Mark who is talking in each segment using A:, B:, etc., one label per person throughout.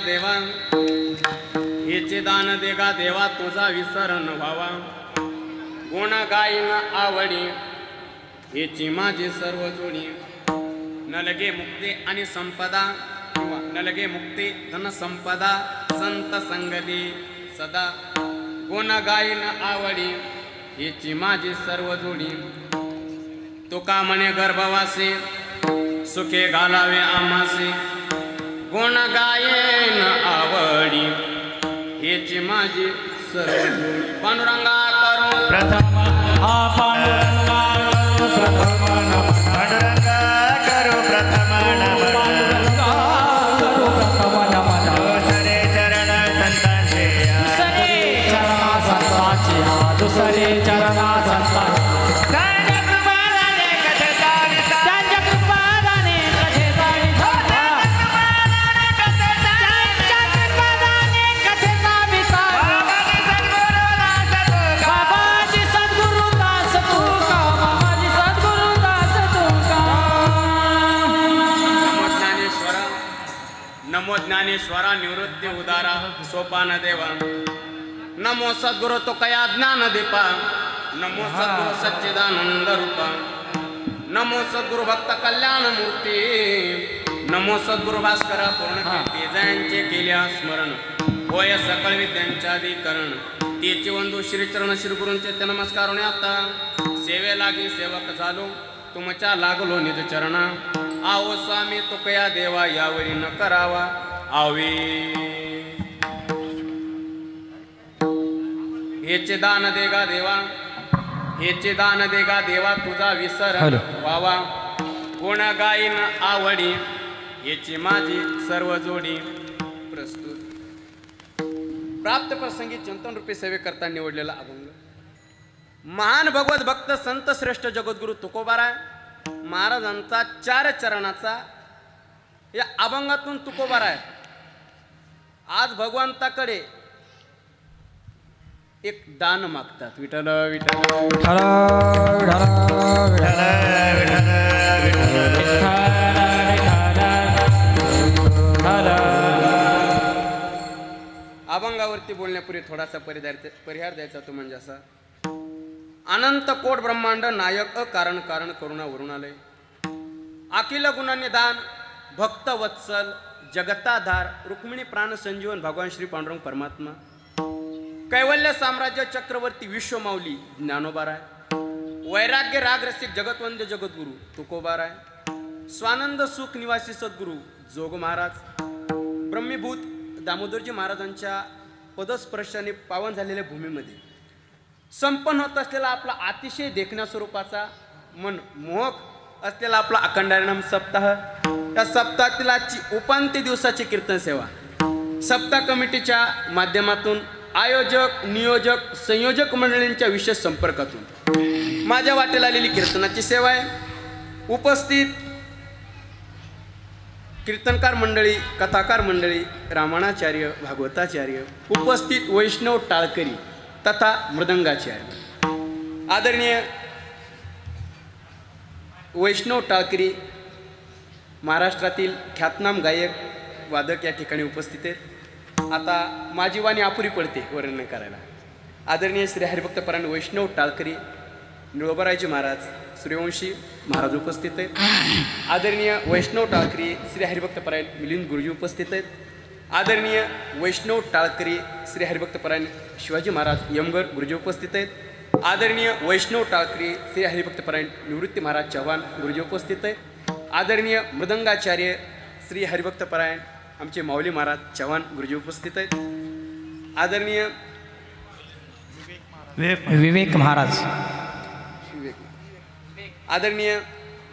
A: देवा हेचे दान देगा देवा तुझा विसर न व्हावा गुण गाईन आवडी हेची माझी सर्व जोडी नलगे मुक्ती आणि संपदा नलगे मुक्ती धन संपदा संत संगती सदा गुण गाईन आवडी हेची माझी सर्व जोडी तुका म्हणे गर्भवासी सुखे घालावे आमासे गुण गायन आवडी हेची माझी सर्व जोडी पांडुरंगा करू
B: प्रथम हा पांडुरंगा करू प्रथम दुसरे चरण संतांचे दुसरे चरण संतांचे
A: नमो ज्ञानेश्वरा निवृत्ती उदारा सोपान देवा नमो सद्गुरु तुकया ज्ञान दीपा नमो सद्गुरु सच्चिदानंद रूपा नमो सद्गुरु भक्त कल्याण मूर्ती नमो सद्गुरु भास्करा पूर्ण कीर्ती जयांचे केल्या स्मरण होय सकळ विद्यांच्याधिकरण तेचे वंदू श्रीचरण श्री गुरूंचे ते नमस्कार होणे आता सेवे लागी सेवक झालो तुमच्या लागलो निज चरणा आओ स्वामी तुकया देवा यावरी न करावा आवे हेचे दान देगा देवा हेचे दान देगा देवा तुझा विसर व्हावा गुण गाईन आवडी हेची माझी सर्व जोडी प्रस्तुत प्राप्त प्रसंगी चिंतन रूपी सेवे करता निवडलेला अभंग महान भगवत भक्त संत श्रेष्ठ जगद्गुरु तुकोबाराय महाराजांचा 4 चरणाचा या अभंगातून तुकोबाराय आज भगवंताकडे एक दान मागतात विठ्ठल विठ्ठल अभंगावरती बोलण्यापूर्वी थोडासा परिहार द्यायचा तो म्हणजे असा अनंत कोट ब्रह्मांड नायक अकारण कारण करुणा वरुणालय अखिल गुणनिधान भक्त वत्सल जगताधार रुक्मिणी प्राण संजीवन भगवान श्री पांडुरंग परमात्मा कैवल्य साम्राज्य चक्रवर्ती विश्वमाऊली ज्ञानोबाराय वैराग्य राग रसिक जगतवंद्य जगद्गुरु तुकोबाराय स्वानंद सुख निवासी सद्गुरु जोग महाराज ब्रह्मीभूत दामोदरजी महाराजांच्या पदस्पर्शाने पावन झालेल्या भूमीमध्ये संपन्न होत असलेला आपला अतिशय देखण्या स्वरूपाचा मन मोहक असलेला आपला अखंडारिणाम सप्ताह या सप्ताहातील आजची उपांत्य दिवसाची कीर्तन सेवा सप्ताह कमिटीच्या माध्यमातून आयोजक नियोजक संयोजक मंडळींच्या विशेष संपर्कातून माझ्या वाटेला आलेली कीर्तनाची सेवा आहे उपस्थित कीर्तनकार मंडळी कथाकार मंडळी रामाणाचार्य भागवताचार्य उपस्थित वैष्णव टाळकरी तथा मृदंगाचार्य आदरणीय वैष्णव टाळकरी महाराष्ट्रातील ख्यातनाम गायक वादक या ठिकाणी उपस्थित आहेत आता माझी वाणी अपुरी पडते वर्णन करायला आदरणीय श्री हरिभक्तपरायण वैष्णव टाळकरी निळोबारायजी महाराज सूर्यवंशी महाराज उपस्थित आहेत आदरणीय वैष्णव टाळकरी श्री हरिभक्तपरायण मिलिंद गुरुजी उपस्थित आहेत आदरणीय वैष्णव टाळकरी श्री हरिभक्तपरायण शिवाजी महाराज यमगर गुरुजी उपस्थित आहेत आदरणीय वैष्णव टाळकरी श्री हरिभक्तपरायण निवृत्ती महाराज चव्हाण गुरुजी उपस्थित आहेत आदरणीय मृदंगाचार्य श्री हरिभक्तपरायण आमचे माऊली महाराज चव्हाण गुरुजी उपस्थित आहेत आदरणीय
B: विवेक महाराज
A: आदरणीय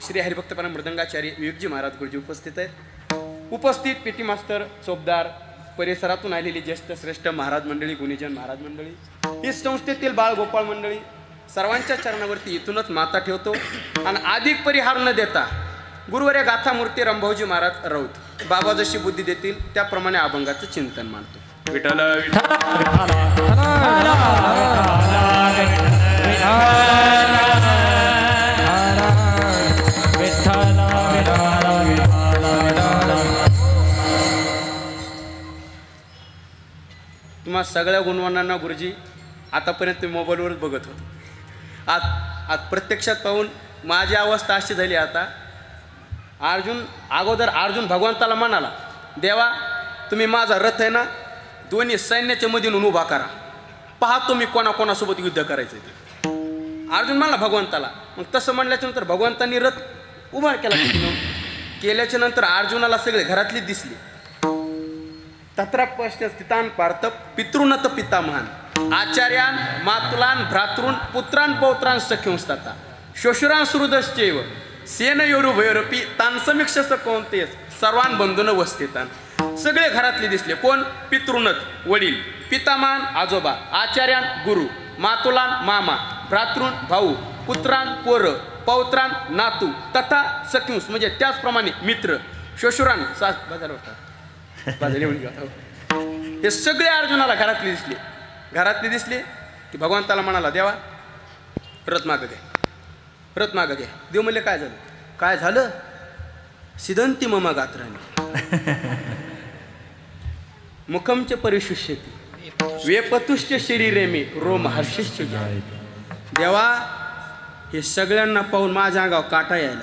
A: श्री हरिभक्तपरायण मृदंगाचार्य विवेकजी महाराज गुरुजी उपस्थित आहेत उपस्थित पीटी मास्टर चोपदार परिसरातून आलेली ज्येष्ठ श्रेष्ठ महाराज मंडळी गुणीजन महाराज मंडळी ही संस्थेतील बाळ गोपाळ मंडळी सर्वांच्या चरणावरती इथूनच माता ठेवतो आणि अधिक परिहार न देता गुरुवर्य गाथा मूर्ती रंभाऊजी महाराज राऊत बाबा जशी बुद्धी देतील त्याप्रमाणे अभंगाचं चिंतन मानतो विठ्ठल तुम्हा सगळ्या गुणवानांना गुरुजी आतापर्यंत मोबाईलवरच बघत होतो. आज आज प्रत्यक्षात पाहून माझी अवस्था अशी झाली. आता अगोदर अर्जुन भगवंताला म्हणाला, देवा तुम्ही माझा रथ आहे ना दोन्ही सैन्याच्या मधून उभा करा, पाहतो मी कोणाकोणासोबत युद्ध करायचं ते. अर्जुन म्हणला भगवंताला. मग तसं म्हणल्याच्या नंतर भगवंतांनी रथ उभा केल्याच्या नंतर अर्जुनाला सगळे घरातली दिसली. तत्रापश्यस्थितान पार्थ पितृनत पितामहान आचार्यान मातुलान भ्रातॄन पुत्रान पौत्रान सख्यंस्ताता श्वशुरान सुहृदश्चैव सेनयोरुभयोरपी तान समीक्षस कोणतेच सर्वान बंधून वस्थितान. सगळे घरातले दिसले. कोण? पितृनत वडील, पितामहान आजोबा, आचार्यान गुरु, मातुलान मामा, भ्रातृन भाऊ, पुत्रान पोर, पौत्रान नातू तथा सख्युंस म्हणजे त्याचप्रमाणे मित्र, श्वशुरान सास बाजार हे सगळे अर्जुनाला घरातले दिसले. घरातले दिसले की भगवंताला म्हणाला, देवा रथ मागं घ्या, रथ मागं घ्या. देव म्हणले काय झालं? काय झालं? सिदंती ममा गात्राने मुखमचे परिशुष्यती वेपतुश्च शरीरे मी रोम हर्षिश्च. देवा हे सगळ्यांना पाहून माझ्या अंगावर काटा यायला,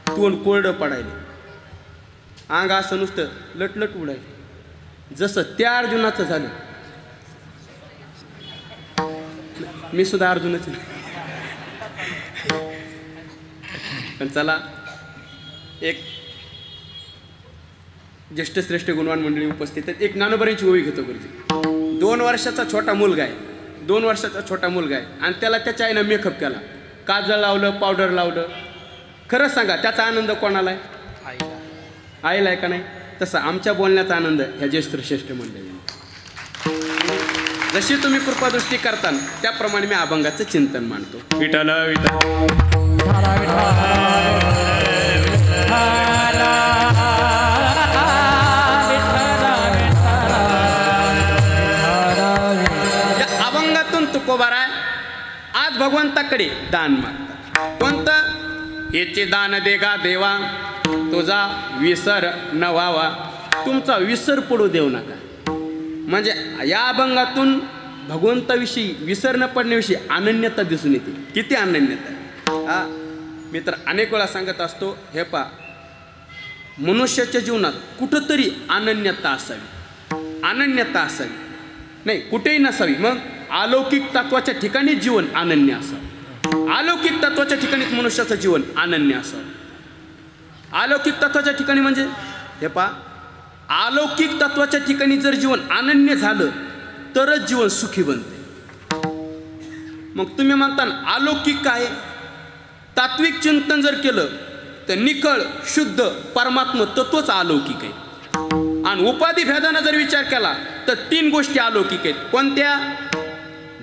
A: तोंड कोरडं पडायला, अंग असं नुसतं लटलट उडायचं जसं त्या अर्जुनाचं झालं. मी सुद्धा अर्जुनच पण चला एक ज्येष्ठ श्रेष्ठ गुणवान मंडळी उपस्थित आहेत. एक ज्ञानोबरांची ओवी घेतो गुरुजी. 2 वर्षाचा छोटा मुलगा आहे, 2 वर्षाचा छोटा मुलगा आहे आणि त्याला त्याच्या आईनं मेकअप केला, काजळ लावलं, पावडर लावलं. खरं सांगा त्याचा आनंद कोणाला आहे? आईला आहे का नाही? तसा आमच्या बोलण्याचा आनंद ह्या ज्येष्ठ श्रेष्ठ मंडळी. जशी तुम्ही कृपादृष्टी करता त्याप्रमाणे मी अभंगाचं चिंतन मांडतो. विठ्ठल या अभंगातून तुकोबाराय आज भगवंताकडे दान मागतात. कोणतं? याचे दान देगा देवा तुझा विसर न व्हावा, तुमचा विसर पडू देऊ नका. म्हणजे या अभंगातून भगवंताविषयी विसर न पडण्याविषयी अनन्यता दिसून येते. किती अनन्यता! हा मी तर अनेक वेळा सांगत असतो, हे पा मनुष्याच्या जीवनात कुठंतरी अनन्यता असावी, अनन्यता असावी. नाही कुठेही नसावी. मग अलौकिक तत्वाच्या ठिकाणी जीवन अनन्य असावं. अलौकिक तत्वाच्या ठिकाणीच मनुष्याचं जीवन अनन्य असावं. अलौकिक तत्वाच्या ठिकाणी म्हणजे हे पा अलौकिक तत्वाच्या ठिकाणी जर जीवन अनन्य झालं तरच जीवन सुखी बनते. मग तुम्ही म्हणता अलौकिक काय? तात्विक चिंतन जर केलं तर निखळ शुद्ध परमात्म तत्वच अलौकिक आहे. आणि उपाधी भेदानं जर विचार केला तर 3 गोष्टी अलौकिक आहेत. कोणत्या?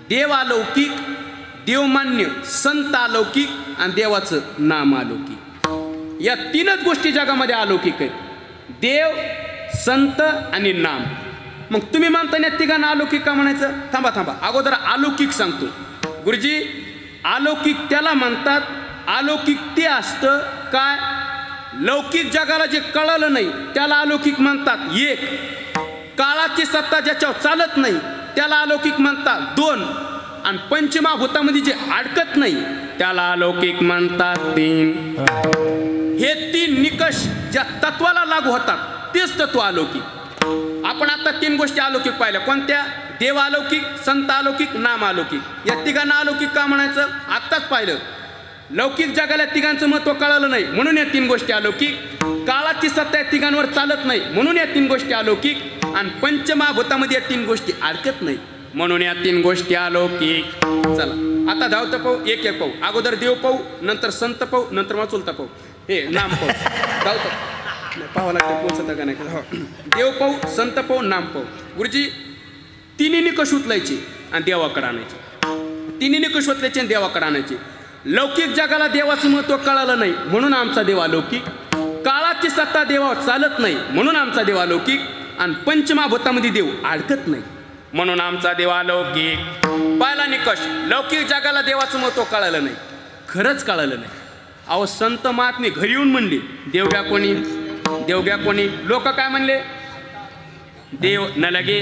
A: देव अलौकिक, देवमान्य संत अलौकिक आणि देवाचं नाम अलौकिक. या 3च गोष्टी जगामध्ये अलौकिक आहेत. देव, संत आणि नाम. मग तुम्ही म्हणता या तिघांना अलौकिक का म्हणायचं? थांबा थांबा, अगोदर अलौकिक सांगतो. गुरुजी अलौकिक त्याला म्हणतात, अलौकिक ते असतं काय? लौकिक जगाला जे कळलं नाही त्याला अलौकिक म्हणतात 1. काळाची सत्ता ज्याच्यावर चालत नाही त्याला अलौकिक म्हणतात 2. आणि पंचमहाभूतामध्ये जे अडकत नाही त्याला अलौकिक म्हणतात 3. हे 3 निकष ज्या तत्वाला लागू होतात तेच तत्व अलौकिक. आपण आता 3 गोष्टी अलौकिक पाहिल्या. कोणत्या? देव अलौकिक, संत अलौकिक, नाम अलौकिक. या तिघांना अलौकिक का म्हणायचं? आत्ताच पाहिलं. लौकिक जगाला तिघांचं महत्त्व कळालं नाही म्हणून या 3 गोष्टी अलौकिक. काळाची सत्ता या तिघांवर चालत नाही म्हणून या 3 गोष्टी अलौकिक. आणि पंचमहाभूतामध्ये या 3 गोष्टी अडकत नाही म्हणून या 3 गोष्टी अलौकिक. चला आता धावतं पाहू, एक एक पाहू. अगोदर देव पाहू, नंतर संत पाहू, नंतर मग चुलता पाहू. हे नाम पाहू. धावतं पाहावं लागतं पोचतं का नाही. देव पाहू, संत पाहू, नाम पाहू. गुरुजी 3 निकष उचलायचे आणि देवाकडे आणायचे. 3 निकष उचलायचे आणि देवाकडे आणायचे. लौकिक जगाला देवाचं महत्त्व कळालं नाही म्हणून आमचा देव अलौकिक. काळाची सत्ता देवावर चालत नाही म्हणून आमचा देव अलौकिक. आणि पंचमहाभूतामध्ये देव अडकत नाही म्हणून आमचा देव अलौकिक. पहिला निकष, लौकिक जगाला देवाचं महत्त्व कळालं नाही. खरंच कळालं नाही. अहो संत महात्मे घरी येऊन म्हणले देवग्या कोणी, देवग्या कोणी. लोक काय म्हणले? देव न लगे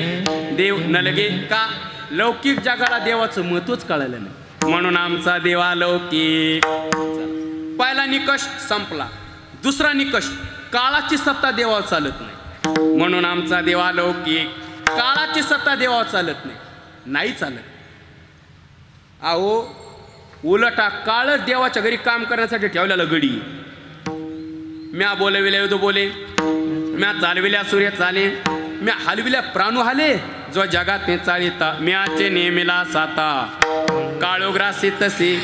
A: देव न लगे का लौकिक जगाला देवाचं महत्वच कळालं नाही म्हणून आमचा देवा लौकिक. पहिला निकष संपला. दुसरा निकष काळाची सत्ता देवावर चालत नाही म्हणून आमचा देवा लौकिक. काळाची सत्ता देवावर चालत नाही चालत. अहो उलटा काळच देवाच्या घरी काम करण्यासाठी ठेवलेला गडी. म्या बोलविल्या युद्ध बोले, म्या चालविल्या सूर्य चाले, म्या हलविल्या प्राणू हाले, जो जगात ने चालिता म्याचे नेमिला साता. काळोग्रासी तसे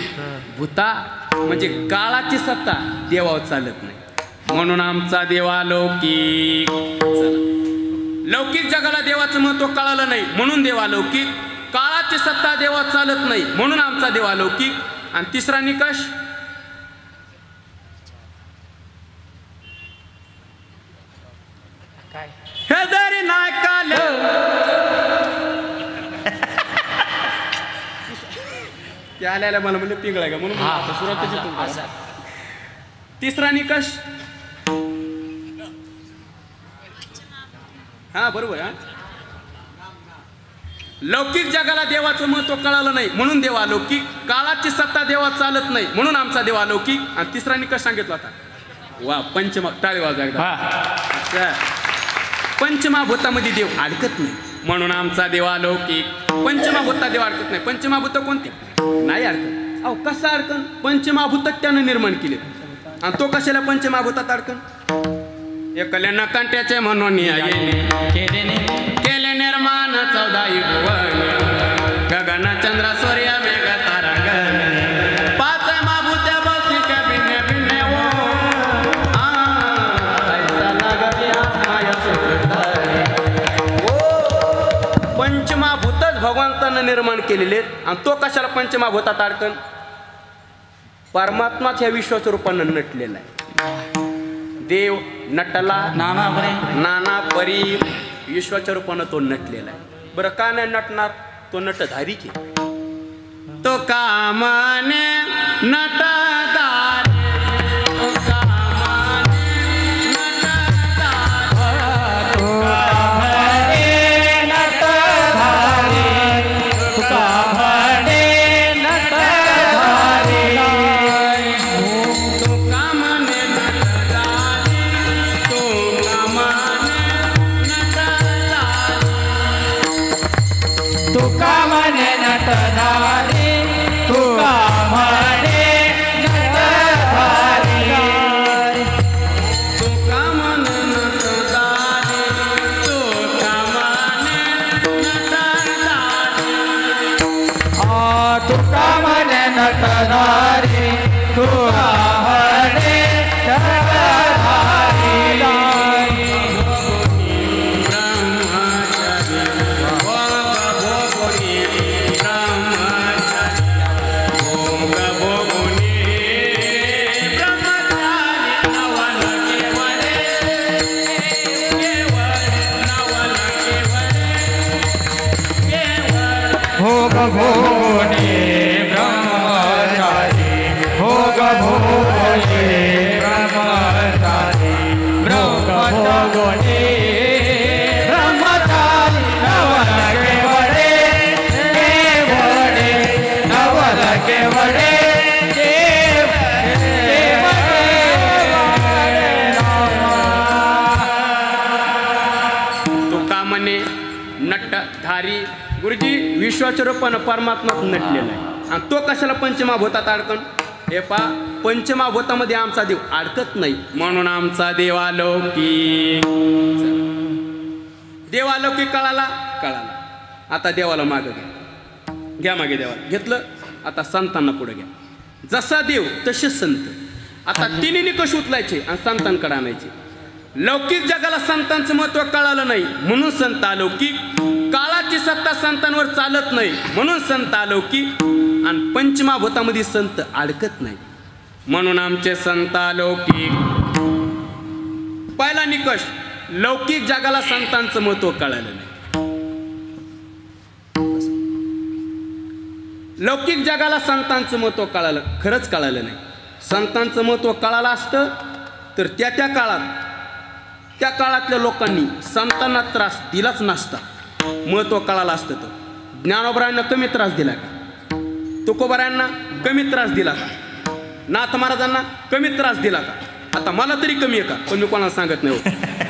A: भूता म्हणजे काळाची सत्ता देवावर चालत नाही म्हणून आमचा देवा लौकिक. लौकिक जगाला देवाचं महत्व कळालं नाही म्हणून देवा लौकिक. काळाची सत्ता देवावर चालत नाही म्हणून आमचा देवा लौकिक. आणि तिसरा निकष हे जरी नाही काल ते आल्याला मला म्हणजे पिंगळाय का म्हणून सुरुवातीची. तिसरा निकष हा बरोबर. हा लौकिक जगाला देवाचं महत्व कळालं नाही म्हणून देवा लौकिक. काळाची सत्ता देवा चालत नाही म्हणून आमचा देवा लौकिक. आणि तिसरा निकष सांगितला होता. वा पंचमा टाळी वाजवा एकदा. पंचमाभूतामध्ये देव अडकत नाही म्हणून आमचा देवा लौकिक. पंचमाभूता देव अडकत नाही. पंचमाभूत कोणते नाही अडकत. अहो कसं अडकन पंचमाभूत त्यानं निर्माण केले आणि तो कशाला पंचमाभूतात अडकन. एकल्या नकांट्याचे म्हणून केले निर्माण 14 भुवन. गगन चंद्र सूर्य मेघ तारांगण. 5 महाभूत्या भौतिक भिन्न भिन्न पंचमहाभूतच भगवंतानं निर्माण केलेले आणि तो कशाला पंचमहाभूतात अडकन. परमात्माच ह्या विश्वाच्या रूपानं नटलेला आहे. देव नटला नाना परी विश्वाच्या रूपानं तो नटलेला आहे. बरं का नाही नटणार. तो नटधारी की तो कामाने नटधारी. नटधारी गुरुजी विश्वाच्या रूपानं परमात्मात नटलेला आहे आणि तो कशाला पंचमहाभूतात अडकन. हे पा पंचमहाभूतामध्ये आमचा देव अडकत नाही म्हणून आमचा देवा लौकिक. देवा लौकिक कळाला. आता देवाला मागं घ्या मागे देवाला घेतलं. आता संतांना पुढे घ्या. जसा देव तसे संत. आता तिन्ही निकष उचलायचे आणि संतांकडे आणायचे. लौकिक जगाला संतांचं महत्व कळालं नाही म्हणून संत अलौकिक. काळाची सत्ता संतांवर चालत नाही म्हणून संत अलौकिक. आणि पंचमहाभूतामध्ये संत अडकत नाही म्हणून आमचे संत अलौकिक. पहिला निकष लौकिक जगाला संतांचं महत्व कळालं नाही. लौकिक जगाला संतांचं महत्व कळालं खरंच कळालं नाही. संतांचं महत्व कळालं असतं तर त्या काळात त्या काळातल्या लोकांनी संतांना त्रास दिलाच नसता. महत्त्व कळालं असतं तर ज्ञानोबरायांना कमी त्रास दिला का? तुकोबरायांना कमी त्रास दिला का? नाथ महाराजांना कमी त्रास दिला का? आता मला तरी कमी आहे का? पण मी कोणाला सांगत नाही हो.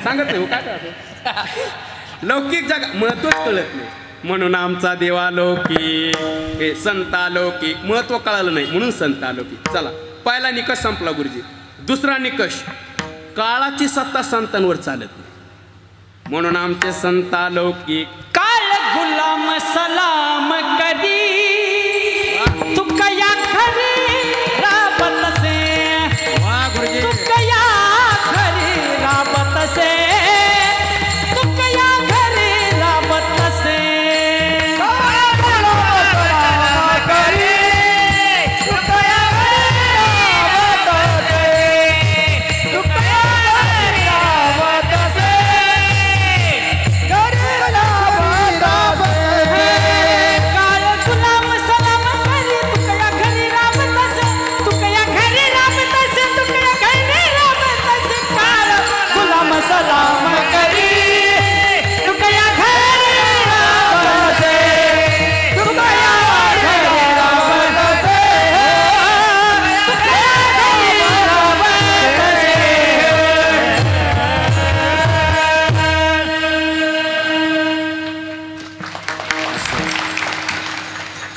A: सांगत नाही हो. काय करायचं? लौकिक जगा महत्त्वच कळत नाही म्हणून आमचा देवा लौकिक, हे संता लौकिक. महत्त्व कळालं नाही म्हणून संता लौकिक. चला, पहिला निकष संपला गुरुजी. दुसरा निकष, काळाची सत्ता संतांवर चालत नाही म्हणून आमचे संता लौकिक.
B: काळ गुलाम सलाम करी तुकया खरी राबत से.
A: वा गुरुजी.
B: तुकया खरी राबत से. तुकया खरी राबत से.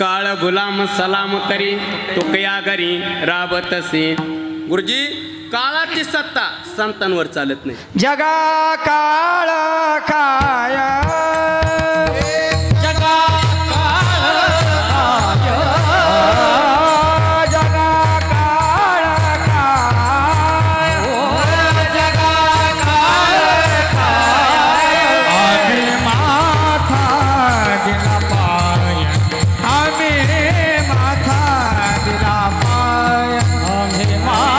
A: काळ गुलाम सलाम करी तुकया घरी राबतसे. गुरुजी, काळाची सत्ता संतांवर चालत नाही.
B: जगा काळ काय जगा काळ जगा काळ काय जगा काळ काय. आम्ही माथा दिला पाय. आम्ही माथा दिला पाय. आम्ही माथा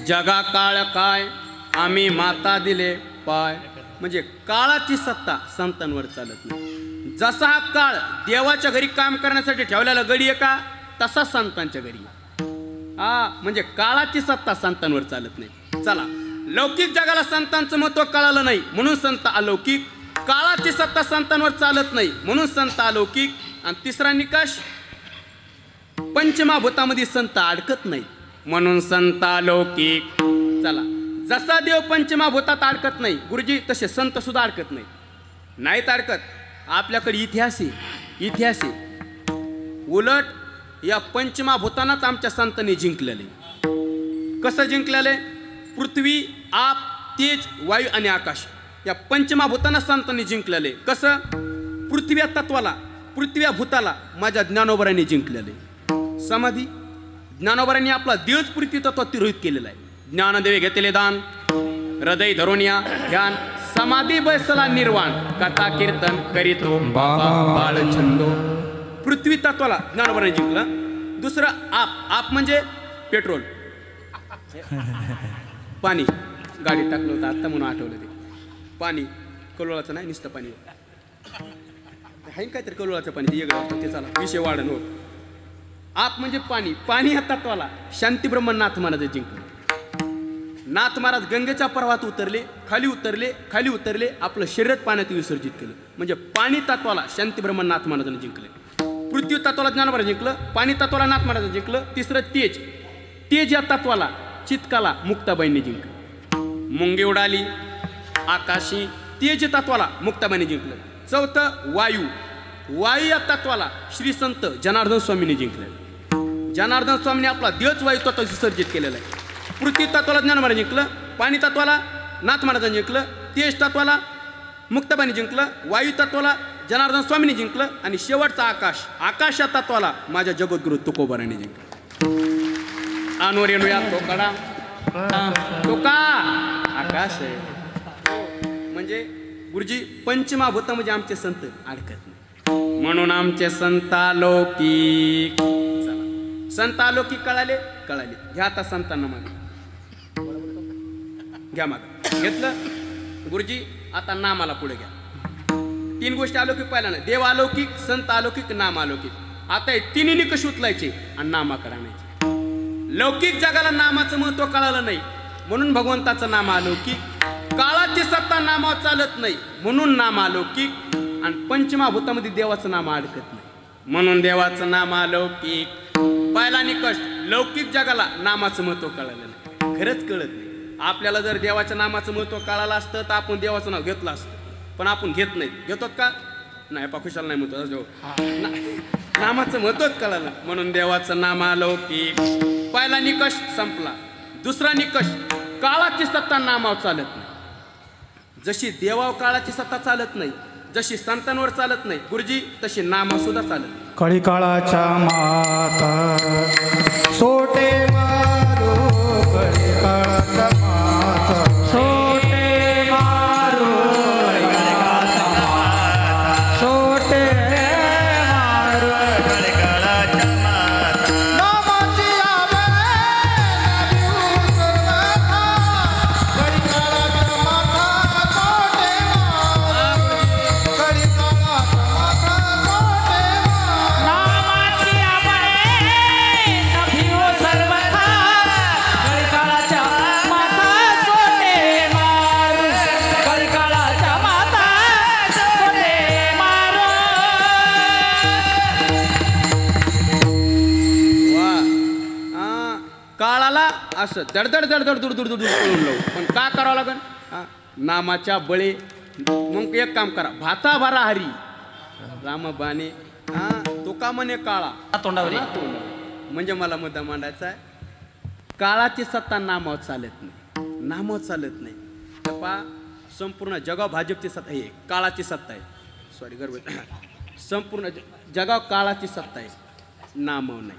A: जगा काळ काय आम्ही माता दिले पाय. म्हणजे काळाची सत्ता संतांवर चालत नाही. जसा हा काळ देवाच्या घरी काम करण्यासाठी ठेवलेला गडी आहे का, तसा संतांच्या घरी. म्हणजे काळाची सत्ता संतांवर चालत नाही. चला, लौकिक जगाला संतांचं महत्त्व कळालं नाही म्हणून संत अलौकिक. काळाची सत्ता संतांवर चालत नाही म्हणून संत अलौकिक. आणि तिसरा निकष, पंचमहाभूतामध्ये संत अडकत नाही म्हणून संत अलौकिक. चला, जसा देव पंचमहाभूतात अडकत नाही गुरुजी, तसे संत सुद्धा अडकत नाही. नाहीत अडकत. आपल्याकडे इतिहास आहे, इतिहास आहे. उलट या पंचमहाभूतांनाच आमच्या संतांनी जिंकलेले. कसं जिंकलेले? पृथ्वी, आप, तेज, वायू आणि आकाश या पंचमहाभूतांना संतांनी जिंकलेले. कसं? पृथ्वी या तत्वाला, पृथ्वी या भूताला माझ्या ज्ञानोबरांनी जिंकलेले. समाधी, ज्ञानोबरांनी आपला देवच पृथ्वी तत्वात तिरोहित केलेला आहे. ज्ञानदेवे घेतले दान, हृदय धरून या ध्यान, समाधी बैसला निर्वाण, कथा कीर्तन करीतो बाबा बाळ छंदो. पृथ्वी तत्वाला ज्ञानोबरांनी जिंकलं. दुसरं आप, आप म्हणजे पेट्रोल, पाणी. गाडी टाकलं होतं आत्ता म्हणून आठवलं ते. पाणी कलोळाचं नाही, नुसतं पाणी आहे काहीतरी कलोळाचं पाणी ते वेगळं होतं. ते चला विषय वाढन हो. आप म्हणजे पाणी, पाणी ह्या तत्वाला शांती ब्रह्मनाथ महाराज जिंकले. नाथ महाराज गंगेच्या प्रवाहात उतरले, खाली उतरले, खाली उतरले, आपलं शरीर पाण्यात विसर्जित केलं. म्हणजे पाणी तत्वाला शांती ब्रह्मनाथ महाराजांनी जिंकले. पृथ्वी तत्वाला ज्ञानोबरांनी जिंकलं, पाणी तत्वाला नाथ महाराजांनी जिंकलं. तिसरं तेज, तेज या तत्वाला चित्काला मुक्ताबाईंनी जिंकलं. मुंगी उडाली आकाशी, तेज तत्वाला मुक्ताबाईंनी जिंकलं. चौथं वायू, वायू या तत्वाला श्री संत जनार्दन स्वामींनी जिंकले. जनार्दन स्वामींनी आपला देवच वायू तत्व विसर्जित केलेला आहे. पृथ्वी तत्वाला ज्ञानोबरांनी जिंकलं, पाणी तत्वाला नाथ महाराजांनी जिंकलं, तेज तत्वाला मुक्ताबाईंनी जिंकलं, वायू तत्वाला जनार्दन स्वामींनी जिंकलं आणि शेवटचा आकाश, आकाश या तत्वाला माझ्या जगद्गुरु तुकोबारांनी जिंकलं. अनवर येणूया तोकडा तोका आकाश आहे. म्हणजे गुरुजी पंचमहाभूतामध्ये आमचे संत अडकत नाही म्हणून आमचे संत अलौकिक. संत अलौकिक कळाले, कळाले. घ्या आता संतांना मागे, घ्या माग घेतलं गुरुजी. आता नामाला पुढे घ्या. तीन गोष्टी अलौकिक पाहिल्या ना, देव अलौकिक, संत अलौकिक, नाम अलौकिक. आता हे तिन्ही निकष उचलायचे आणि नामाकडे आणायचे. लौकिक जगाला नामाचं महत्व कळालं नाही म्हणून भगवंताचं नाम अलौकिक. काळाची सत्ता नामावर चालत नाही म्हणून नाम अलौकिक. आणि पंचमहाभूतामध्ये देवाचं नाम अडकत नाही म्हणून देवाचं नाम अलौकिक. पहिला निकष, लौकिक जगाला नामाचं महत्व कळालं नाही, खरंच कळत नाही. आपल्याला जर देवाच्या नामाचं महत्व कळालं असतं तर आपण देवाचं नाव घेतलं असतं, पण आपण घेत नाही. घेतो का नाही? खुशाल नाही म्हणतो, नामाचं महत्वच कळालं म्हणून देवाचं नाम अलौकिक. पहिला निकष संपला. दुसरा निकष, काळाची सत्ता नामावर चालत नाही. जशी देवावर काळाची सत्ता चालत नाही, जशी संतांवर चालत नाही गुरुजी, तशी नामावर सुद्धा चालत नाही.
B: कळी काळाच्या माता सोटे मारो, कळी काळाच्या माता सोटे मारो, कळी काळाच्या माता सोटे मारो, कळी काळाच्या माता. नामाची आबे नभिऊ सर्वथा, कळी काळाच्या माता सोटे मारो, कळी काळाच्या माता सोटे मारो.
C: नामाची आबे नभिऊ सर्वथा, कळी काळाच्या माता सोटे मारो, कळी काळाच्या माता सोटे मारो.
A: वा, काळाला असं दडदड दडदड दूर दूर दूर दूर करून लावू, पण का करावं लागेल? नामाच्या बळे. मग एक काम करा, भाता भरा हरी राम बाणे. तो का म्हणे काळा
C: तोंडावरी
A: म्हणजे मला मुद्दा मांडायचा आहे. काळाची सत्ता नामावर चालत नाही, नामावर चालत नाही. पहा, संपूर्ण जगाव भाजपची सत्ता आहे, काळाची सत्ता आहे. सॉरी गर्भ संपूर्ण जगाव काळाची सत्ता आहे, नामावर नाही,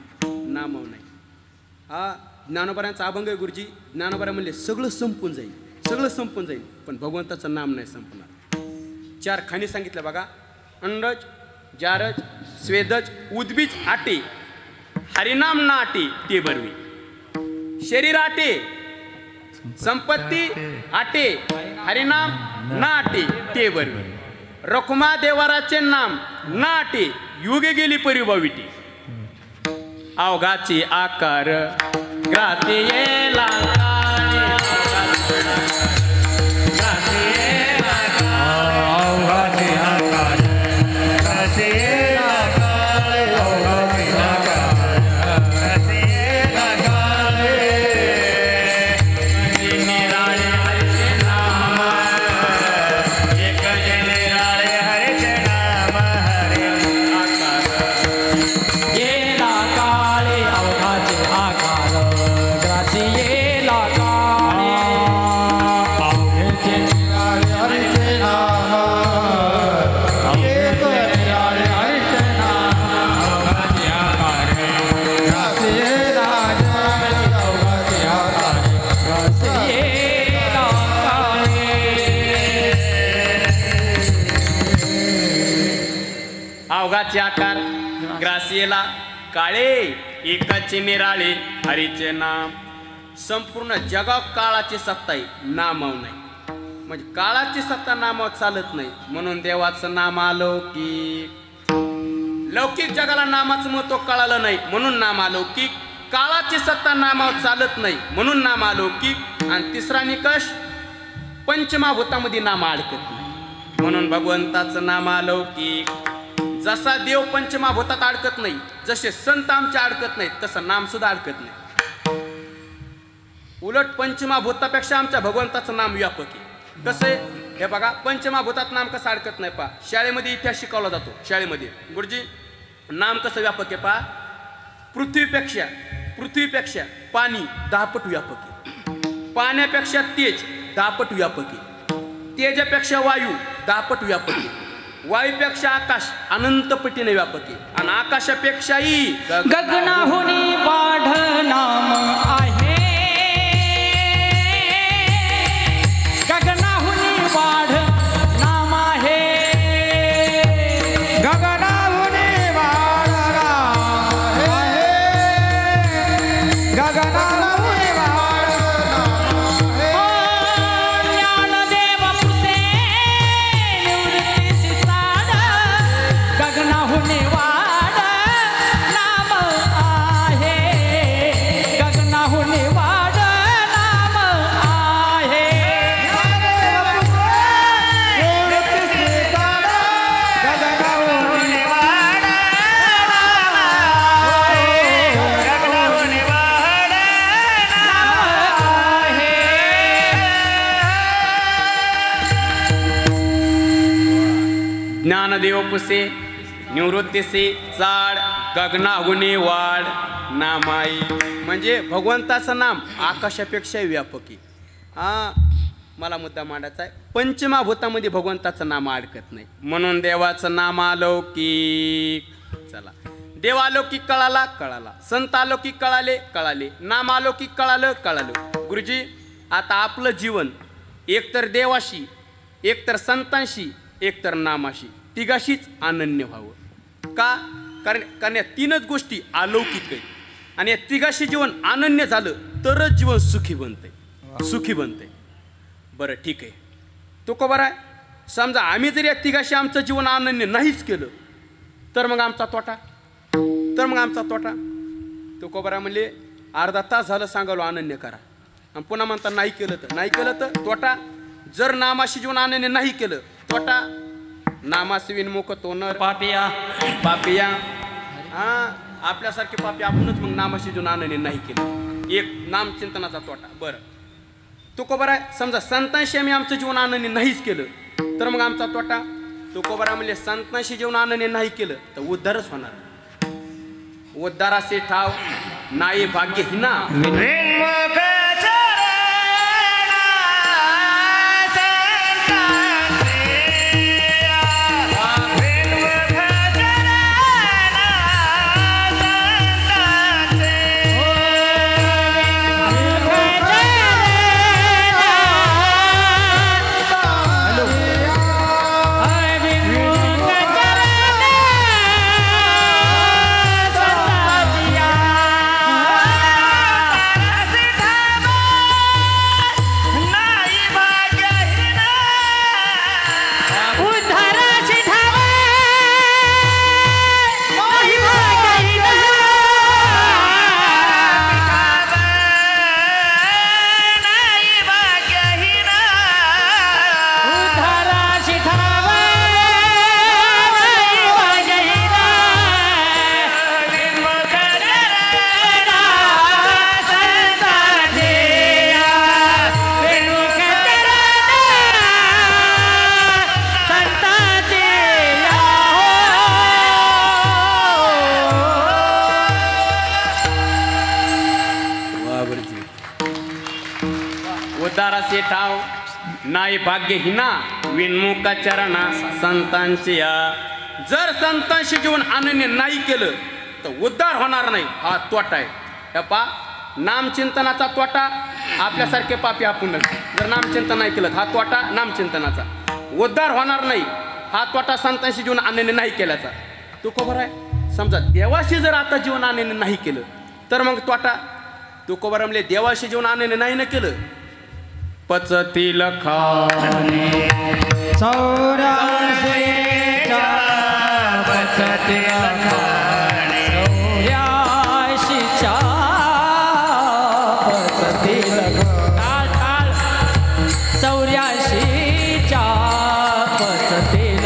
A: नामावर नाही. हा ज्ञानोबरांचा अभंग आहे गुरुजी. ज्ञानोबरा म्हणले सगळं संपून जाईल, सगळं संपून जाईल, पण भगवंताचं नाम नाही संपणार. 4 खाणी सांगितलं बघा, अंडज, जारज, स्वेदज, उद्बीज आटे, हरिनाम ना आटे ते बरवी. शरीर आटे, संपत्ती आटे, हरिनाम ना आटे ते बरवी. रखुमा देवाराचे नाम ना आटे, युगे गेली परिभाविटी. अवघाची आकार ग्रासी येला अवघाचे आकार ग्रासियेला काळे एकाचे निराळे हरीचे नाम. संपूर्ण जगात काळाची सत्ता आहे, नामाव नाही. म्हणजे काळाची सत्ता नामावर चालत नाही म्हणून देवाचं नाम अलौकिक. लौकिक जगाला नामाचं महत्व कळालं नाही म्हणून नाम अलौकिक. काळाची सत्ता नामावर चालत नाही म्हणून नाम अलौकिक. आणि तिसरा निकष, पंचमहाभूतामध्ये नाम अडकत नाही म्हणून भगवंताचं नाम अलौकिक. जसा देव पंचमहाभूतात अडकत नाही, जसे संत आमचे अडकत नाहीत, तसं नाम सुद्धा अडकत नाही. उलट पंचमहाभूतापेक्षा आमच्या भगवंताचं नाम व्यापक आहे. कसं आहे हे बघा, पंचमहाभूतात नाम कसं अडकत नाही पहा. शाळेमध्ये इतिहास शिकवला जातो, शाळेमध्ये गुरुजी नाम कसं व्यापक आहे पहा. पृथ्वीपेक्षा पाणी 10 पट व्यापक आहे. पाण्यापेक्षा तेज 10 पट व्यापक आहे. तेजापेक्षा वायू 10 पट व्यापक आहे. वायूपेक्षा आकाश अनंत पटीने व्यापक आहे. आणि आकाशापेक्षाही
C: गगनाहुनी वाढ नाम आहे. गगनाहुनी वाढ नाम आहे.
B: गगनाहुनी वाढ नाम आहे. गगनाहुनी वाढ नाम आहे.
C: ज्ञानदेव पुसे निवृत्तीसी चाल.
A: पुसे निवृत्तीसे चाड गगनाहुनी वाढ नामाई. म्हणजे भगवंताचं नाम आकाशापेक्षा व्यापक आहे. मला मुद्दा मांडायचा आहे. पंचमहाभूतामध्ये भगवंताचं नाम अडकत नाही म्हणून देवाचं नाम अलौकिक. चला, देव अलौकिक कळाला, संत अलौकिक कळाले, नाम अलौकिक कळालं. गुरुजी, आता आपलं जीवन एकतर देवाशी, एकतर संतांशी, एकतर नामाशी, तिघाशीच अनन्य व्हावं. का? कारण या तीनच गोष्टी अलौकिक आहेत आणि या तिघाशी जीवन अनन्य झालं तरच जीवन सुखी बनतंय. बरं, ठीक आहे. तो का बरं आहे? समजा आम्ही जर या तिघाशी आमचं जीवन अनन्य नाहीच केलं तर मग आमचा तोटा. तो का बरं म्हणले अर्धा तास झालं सांगालो अनन्य करा आणि पुन्हा म्हणता नाही केलं तर तोटा. जर नामाशी जीवन अनन्य नाही केलं तोटा. नामाशी विनमुख तोनर पापिया. आपल्यासारखे पापी आपणच मग नामाशी जीवन अनन्य नाही केलं. एक नामचिंतनाचा तोटा. बरं, तो का बरं आहे? समजा संतांशी आम्ही आमचं जीवन अनन्य नाहीच केलं तर मग आमचा तोटा. तो का बरं म्हणजे संतांशी जीवन अनन्य नाही केलं तर उद्धारच होणार. उद्धाराचे ठाव नाही भाग्य हिना. उद्धाराचे ठाव नाही भाग्य हिना विनमुखा चरणा संतांची. जर संतांशी जीवन अनन्य नाही केलं तर उद्धार होणार नाही. हा तोटा आहे. पा नामचिंतनाचा तोटा. आपल्यासारखे पापी आपणच जर नामचिंतन नाही केलं हा तोटा नामचिंतनाचा. उद्धार होणार नाही हा तोटा संतांशी जीवन अनन्य नाही केल्याचा. तो खबर आहे? समजा देवाशी जर आता जीवन अनन्य नाही केलं तर मग तोटा. तो खबर म्हणजे देवाशी जीवन अनन्य नाही न केलं पचतील खाणे
C: 84 पचतील खाणे 84 पचतील ताल 84 पचतील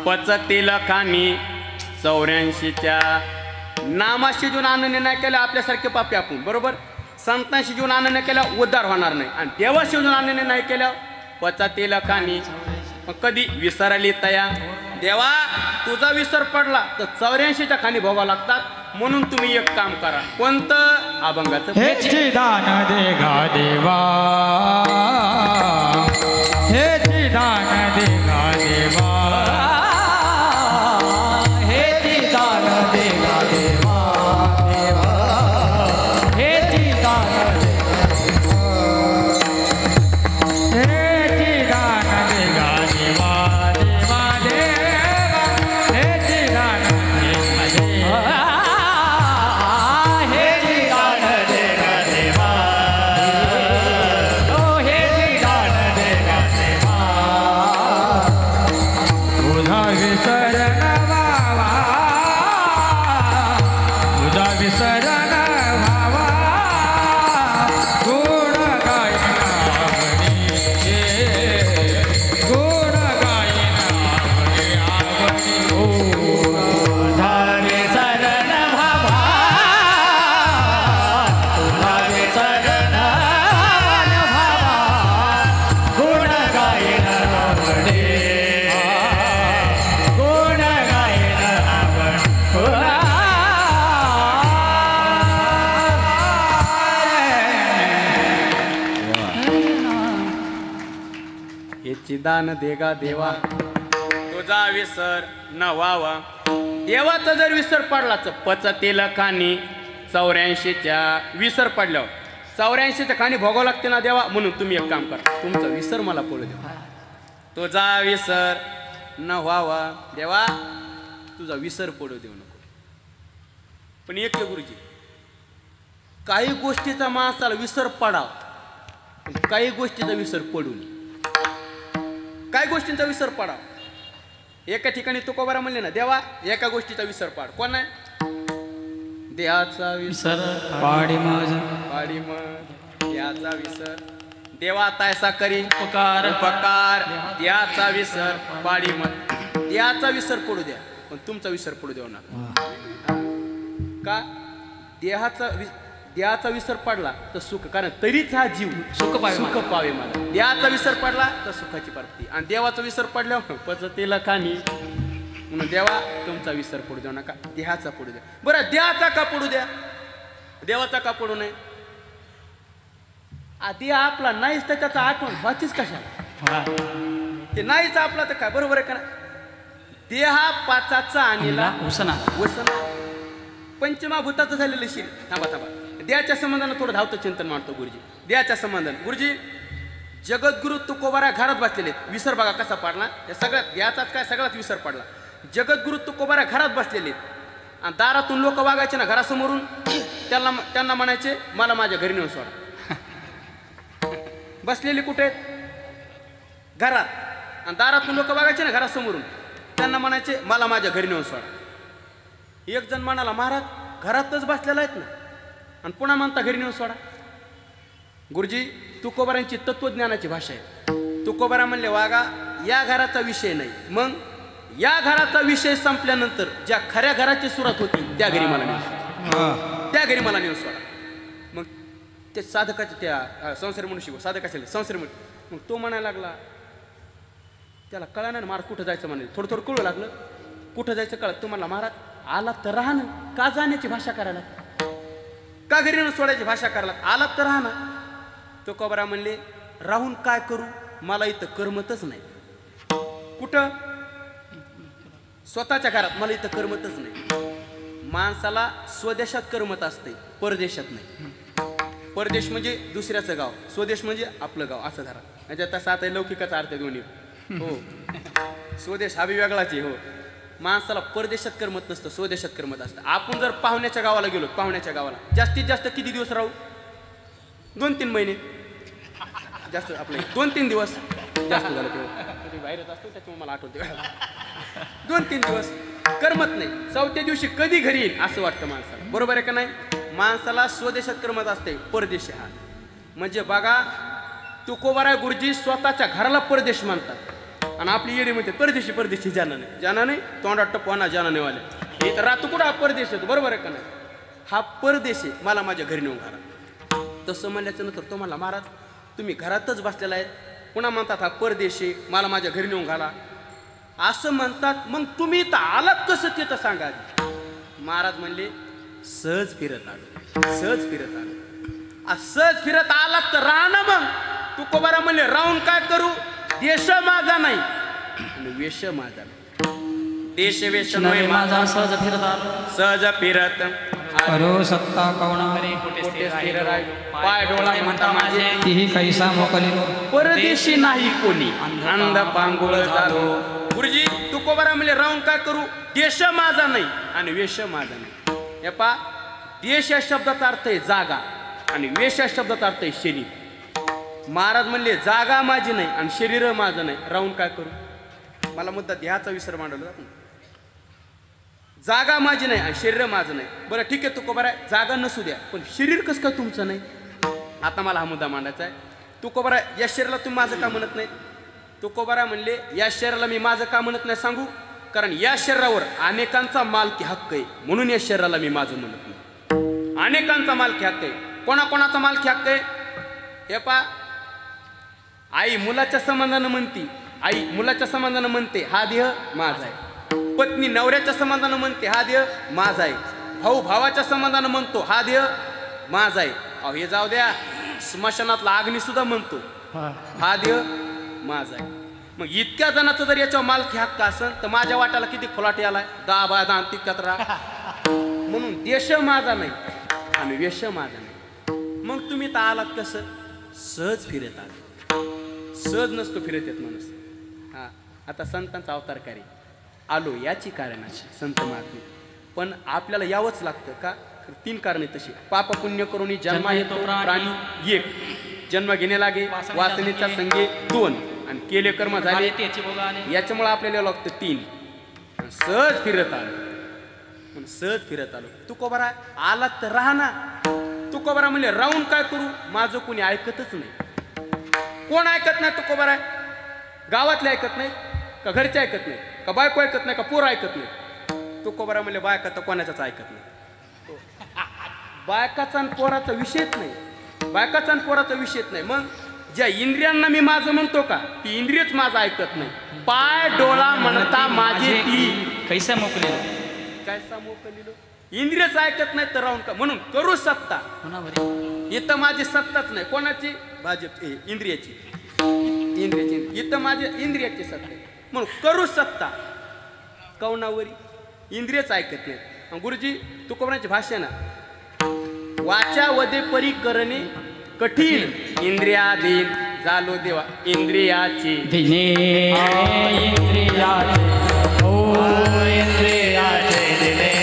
A: पचतील खाणी 84च्या. नामाशी जीवन अनन्य नाही केलं आपल्यासारखे पापी आपण बरोबर. संतांशी जीवन अनन्य केलं उद्धार होणार नाही आणि देवाशी जीवन अनन्य नाही केलं पचतील खाणी. कधी विसरली तया देवा तुझा विसर पडला तर 84च्या खाणी भोगावं लागतात. म्हणून तुम्ही एक काम करा. कोणतं? अभंगाचं.
B: हेची दान दे गा देवा, हेची दान दे गा देवा,
C: हेची दान दे गा देवा, देवा हेची दान दे गा देवा.
A: दान देगा देवा तुझा विसर न व्हावा. देवाचा जर विसर पडला तर पचतील खाणी 84च्या विसर पडल्यावर 84च्या खाणी भोगावं लागते ना देवा. म्हणून तुम्ही एक काम करा, तुमचा विसर मला पडू द्या. तुझा विसर न व्हावा देवा, तुझा विसर पडू देऊ नको. पण एक गुरुजी, काही गोष्टीचा माणसाला विसर पडाव, काही गोष्टीचा विसर पडू नये. काही गोष्टींचा विसर पडाव. एका ठिकाणी तुकोबारा म्हणले ना देवा एका गोष्टीचा विसर पाड. कोण आहे? देहाचा विसर
C: पाडी माझा
A: पाडी मग देहाचा विसर देवा तायसा करी
C: उपकार
A: उपकार. देहाचा विसर पाडी मग देहाचा विसर पडू द्या, पण तुमचा विसर पडू देऊ नका. का? देहाचा विसर पडला तर सुख, कारण तरीच हा जीव
C: सुख
A: पावे मला. देहाचा विसर पडला तर सुखाची प्राप्ती, आणि देवाचा विसर पडल्यावर पचतेला खाणी. म्हणून देवा तुमचा विसर पडू देऊ नका, देहाचा पडू द्या. बरं देहाचा का पडू द्या, देवाचा का पडू नये? देह आपला नाहीच तर त्याचा आठवण व्हायचीच कशाला? ते नाहीच आपला तर काय बरोबर आहे का? देहा पाचाचा आणला
C: उसना
A: पंचमाभूताचं झालेलं शिर. थांबा थांबा, देहाच्या संबंधानं थोडं धावतं चिंतन मांडतो गुरुजी. देहाच्या संबंधानं गुरुजी, जगद्गुरु तुकोबारा घरात बसलेले. विसर बघा कसा पाडला, या सगळ्यात देहाचाच काय सगळ्यात विसर पडला. जगद्गुरु तुकोबारा घरात बसलेले आणि दारातून लोक वागायचे ना घरासमोरून, त्यांना म्हणायचे मला माझ्या घरी नेऊन सोडा. बसलेले कुठे? घरात. आणि दारातून लोक वागायचे ना घरासमोरून, त्यांना म्हणायचे मला माझ्या घरी नेऊन सोडा. एक जण म्हणाला महाराज घरातच बसलेला आहेत ना आणि पुन्हा म्हणता घरी नेऊन सोडा. गुरुजी तुकोबारांची तत्वज्ञानाची भाषा आहे. तुकोबारा म्हणले वागा या घराचा विषय नाही, मग या घराचा विषय संपल्यानंतर ज्या खऱ्या घराची सुरुवात होती त्या घरी मला नेऊन सोडा, त्या घरी मला नेऊन सोडा. मग ते साधकाचे त्या संसारी मनुष्य साधकाचे संसारी मनुष्य, मग तो म्हणायला लागला त्याला कळा ना महाराज कुठं जायचं म्हणाले. थोडं थोडं कळू लागलं कुठं जायचं कळत. तुम्हाला महाराज आला तर राहा ना, का जाण्याची भाषा करायला, का घरी नेऊन सोडायची भाषा करायला, आला तर राहा ना. तो कोबरा म्हणले राहून काय करू, मला इथं करमतच नाही. कुठं? स्वतःच्या घरात मला इथं करमतच नाही. माणसाला स्वदेशात करमत असते, परदेशात नाही. परदेश म्हणजे दुसऱ्याचं गाव, स्वदेश म्हणजे आपलं गाव असं धरा. म्हणजे तसा आता लौकिकाचा अर्थ दोन्ही. हो स्वदेश हा बी वेगळाच आहे. हो माणसाला परदेशात करमत नसतं, स्वदेशात करमत असतं. आपण जर पाहुण्याच्या गावाला गेलो, पाहुण्याच्या गावाला जास्तीत जास्त किती दिवस राहू? 2-3 महिने जास्त, आपले 2-3 दिवस जास्त झालं. तेव्हा बाहेरच असतो त्याच्यामुळे मला आठवते. 2-3 दिवस करमत नाही. 4थ्या दिवशी कधी घरी येईल असं वाटतं माणसाला. बरोबर आहे का नाही? माणसाला स्वदेशात करमत असते, परदेशी हा. म्हणजे बघा तुकोबारा गुरुजी स्वतःच्या घराला परदेश मानतात आणि आपली येडी म्हणते परदेशी परदेशी जाना नाही, जाना नाही तोंडात टपवाना जाना नाही वाले. हे तर राहतो कुठं हा परदेश येतो. बरोबर आहे का नाही? हा परदेशी मला माझ्या घरी नेऊन घाला. तसं म्हणल्याचं नंतर तो म्हणला महाराज तुम्ही घरातच बसलेला आहे, पुन्हा म्हणतात हा परदेशी मला माझ्या घरी नेऊन घाला असं म्हणतात. मग तुम्ही इथं आलात कसं ते तर सांगा. महाराज म्हणले सहज फिरत आलो, सहज फिरत आलो. सहज फिरत आलात तर राहा ना. मग तुकोबारा म्हणले राहून काय करू, देश माझा नाही आणि वेश माझा नाही. देश वेश नाही माझा,
C: सहज फिरत आलो,
A: सहज फिरत
C: करो सत्ता कवणा
A: कुठे स्थिर राहिलो, पाय डोळा म्हणता माझे
C: तीही कैसा मोकलिलो,
A: परदेशी नाही कोणी अंध पांगुळ झालो. गुरुजी तुकोबारा म्हणले राहून काय करू, देश माझा नाही आणि वेश माझा नाही. हे पा देश या शब्दाचा अर्थ आहे जागा आणि वेश या शब्दाचा अर्थ आहे शरीर. महाराज म्हणले जागा माझी नाही आणि शरीर माझं नाही, राहून काय करू. मला मुद्दा देहाचा विसर मांडवला. जागा माझी नाही आणि शरीर माझं नाही. बरं ठीक आहे तुकोबारा जागा नसू द्या पण शरीर कसं काय तुमचं नाही. आता मला हा मुद्दा मांडायचा आहे. तुकोबारा या शरीराला तुम्ही माझं का म्हणत नाही. तुकोबारा म्हणले या शरीराला मी माझं का म्हणत नाही सांगू. कारण या शरीरावर अनेकांचा मालकी हक्क आहे म्हणून या शरीराला मी माझं म्हणत नाही. अनेकांचा मालकी हक्क आहे. कोणाकोणाचा मालकी हक्क आहे. हे पा आई मुलाच्या संबंधानं म्हणती, आई मुलाच्या संबंधानं म्हणते हा देह माझा आहे. पत्नी नवऱ्याच्या संबंधानं म्हणते हा देह माझा आहे. भाऊ भावाच्या संबंधानं म्हणतो हा देह माझा आहे. अहो हे जाऊ द्या, स्मशानातला अग्नी सुद्धा म्हणतो हा देह माझा आहे. मग इतक्या जणांचा जर याच्यावर मालकी हक्क असेल तर माझ्या वाट्याला किती खोलाटी आलाय 10 बाय 10 तितक्यात राहा. म्हणून देश माझा नाही आणि वेश माझा नाही. मग तुम्ही तर आलात कसं सहज फिरत आलात. सहज नसतो फिरत येत माणूस. हा आता संतांचा अवतारकारी आलो याची कारणाची संत महात्मे. पण आपल्याला यावंच लागतं का 3 कारणे तशी. पाप पुण्य करून जन्म येतो प्राणी 1, जन्म घेणे लागे वासनेचा संगे 2 आणि केले कर्म झाले याच्यामुळे आपल्याला लागतं 3. सहज फिरत आलो सहज फिरत आलो. तुकोबारा आला तर राहा ना. तुकोबारा म्हणले राहून काय करू माझं कोणी ऐकतच नाही. कोण ऐकत नाही तुकोबारा. गावातले ऐकत नाही का घरचे ऐकत नाही का बायको ऐकत नाही का पोर ऐकत नाही. तुकोबारा म्हणले बायका तर कोणाच्याच ऐकत नाही. बायकाचा आणि पोराचा विषयच नाही. बायकाचा आणि पोराचा विषयच नाही. मग ज्या इंद्रियांना मी माझं म्हणतो का ती इंद्रियच माझं ऐकत नाही. पाय डोळा म्हणता माझे ती
C: कैसा मोकलेलो
A: काय मोकलिलो इंद्रियच ऐकत नाही तर राहून का. म्हणून करू सत्ता इथं माझी सत्ताच नाही. कोणाची भाजप इंद्रियाची इथं माझी इंद्रियाची सत्ता आहे. म्हणून करू सत्ता कौनावरी इंद्रियच ऐकत नाही. गुरुजी तुकोबारांची भाषा ना वाचा वदे परी करणे कठीण इंद्रियाधीन झालो देवा इंद्रियाची
C: दिने इंद्रियाचे ओ इंद्रियाचे दिने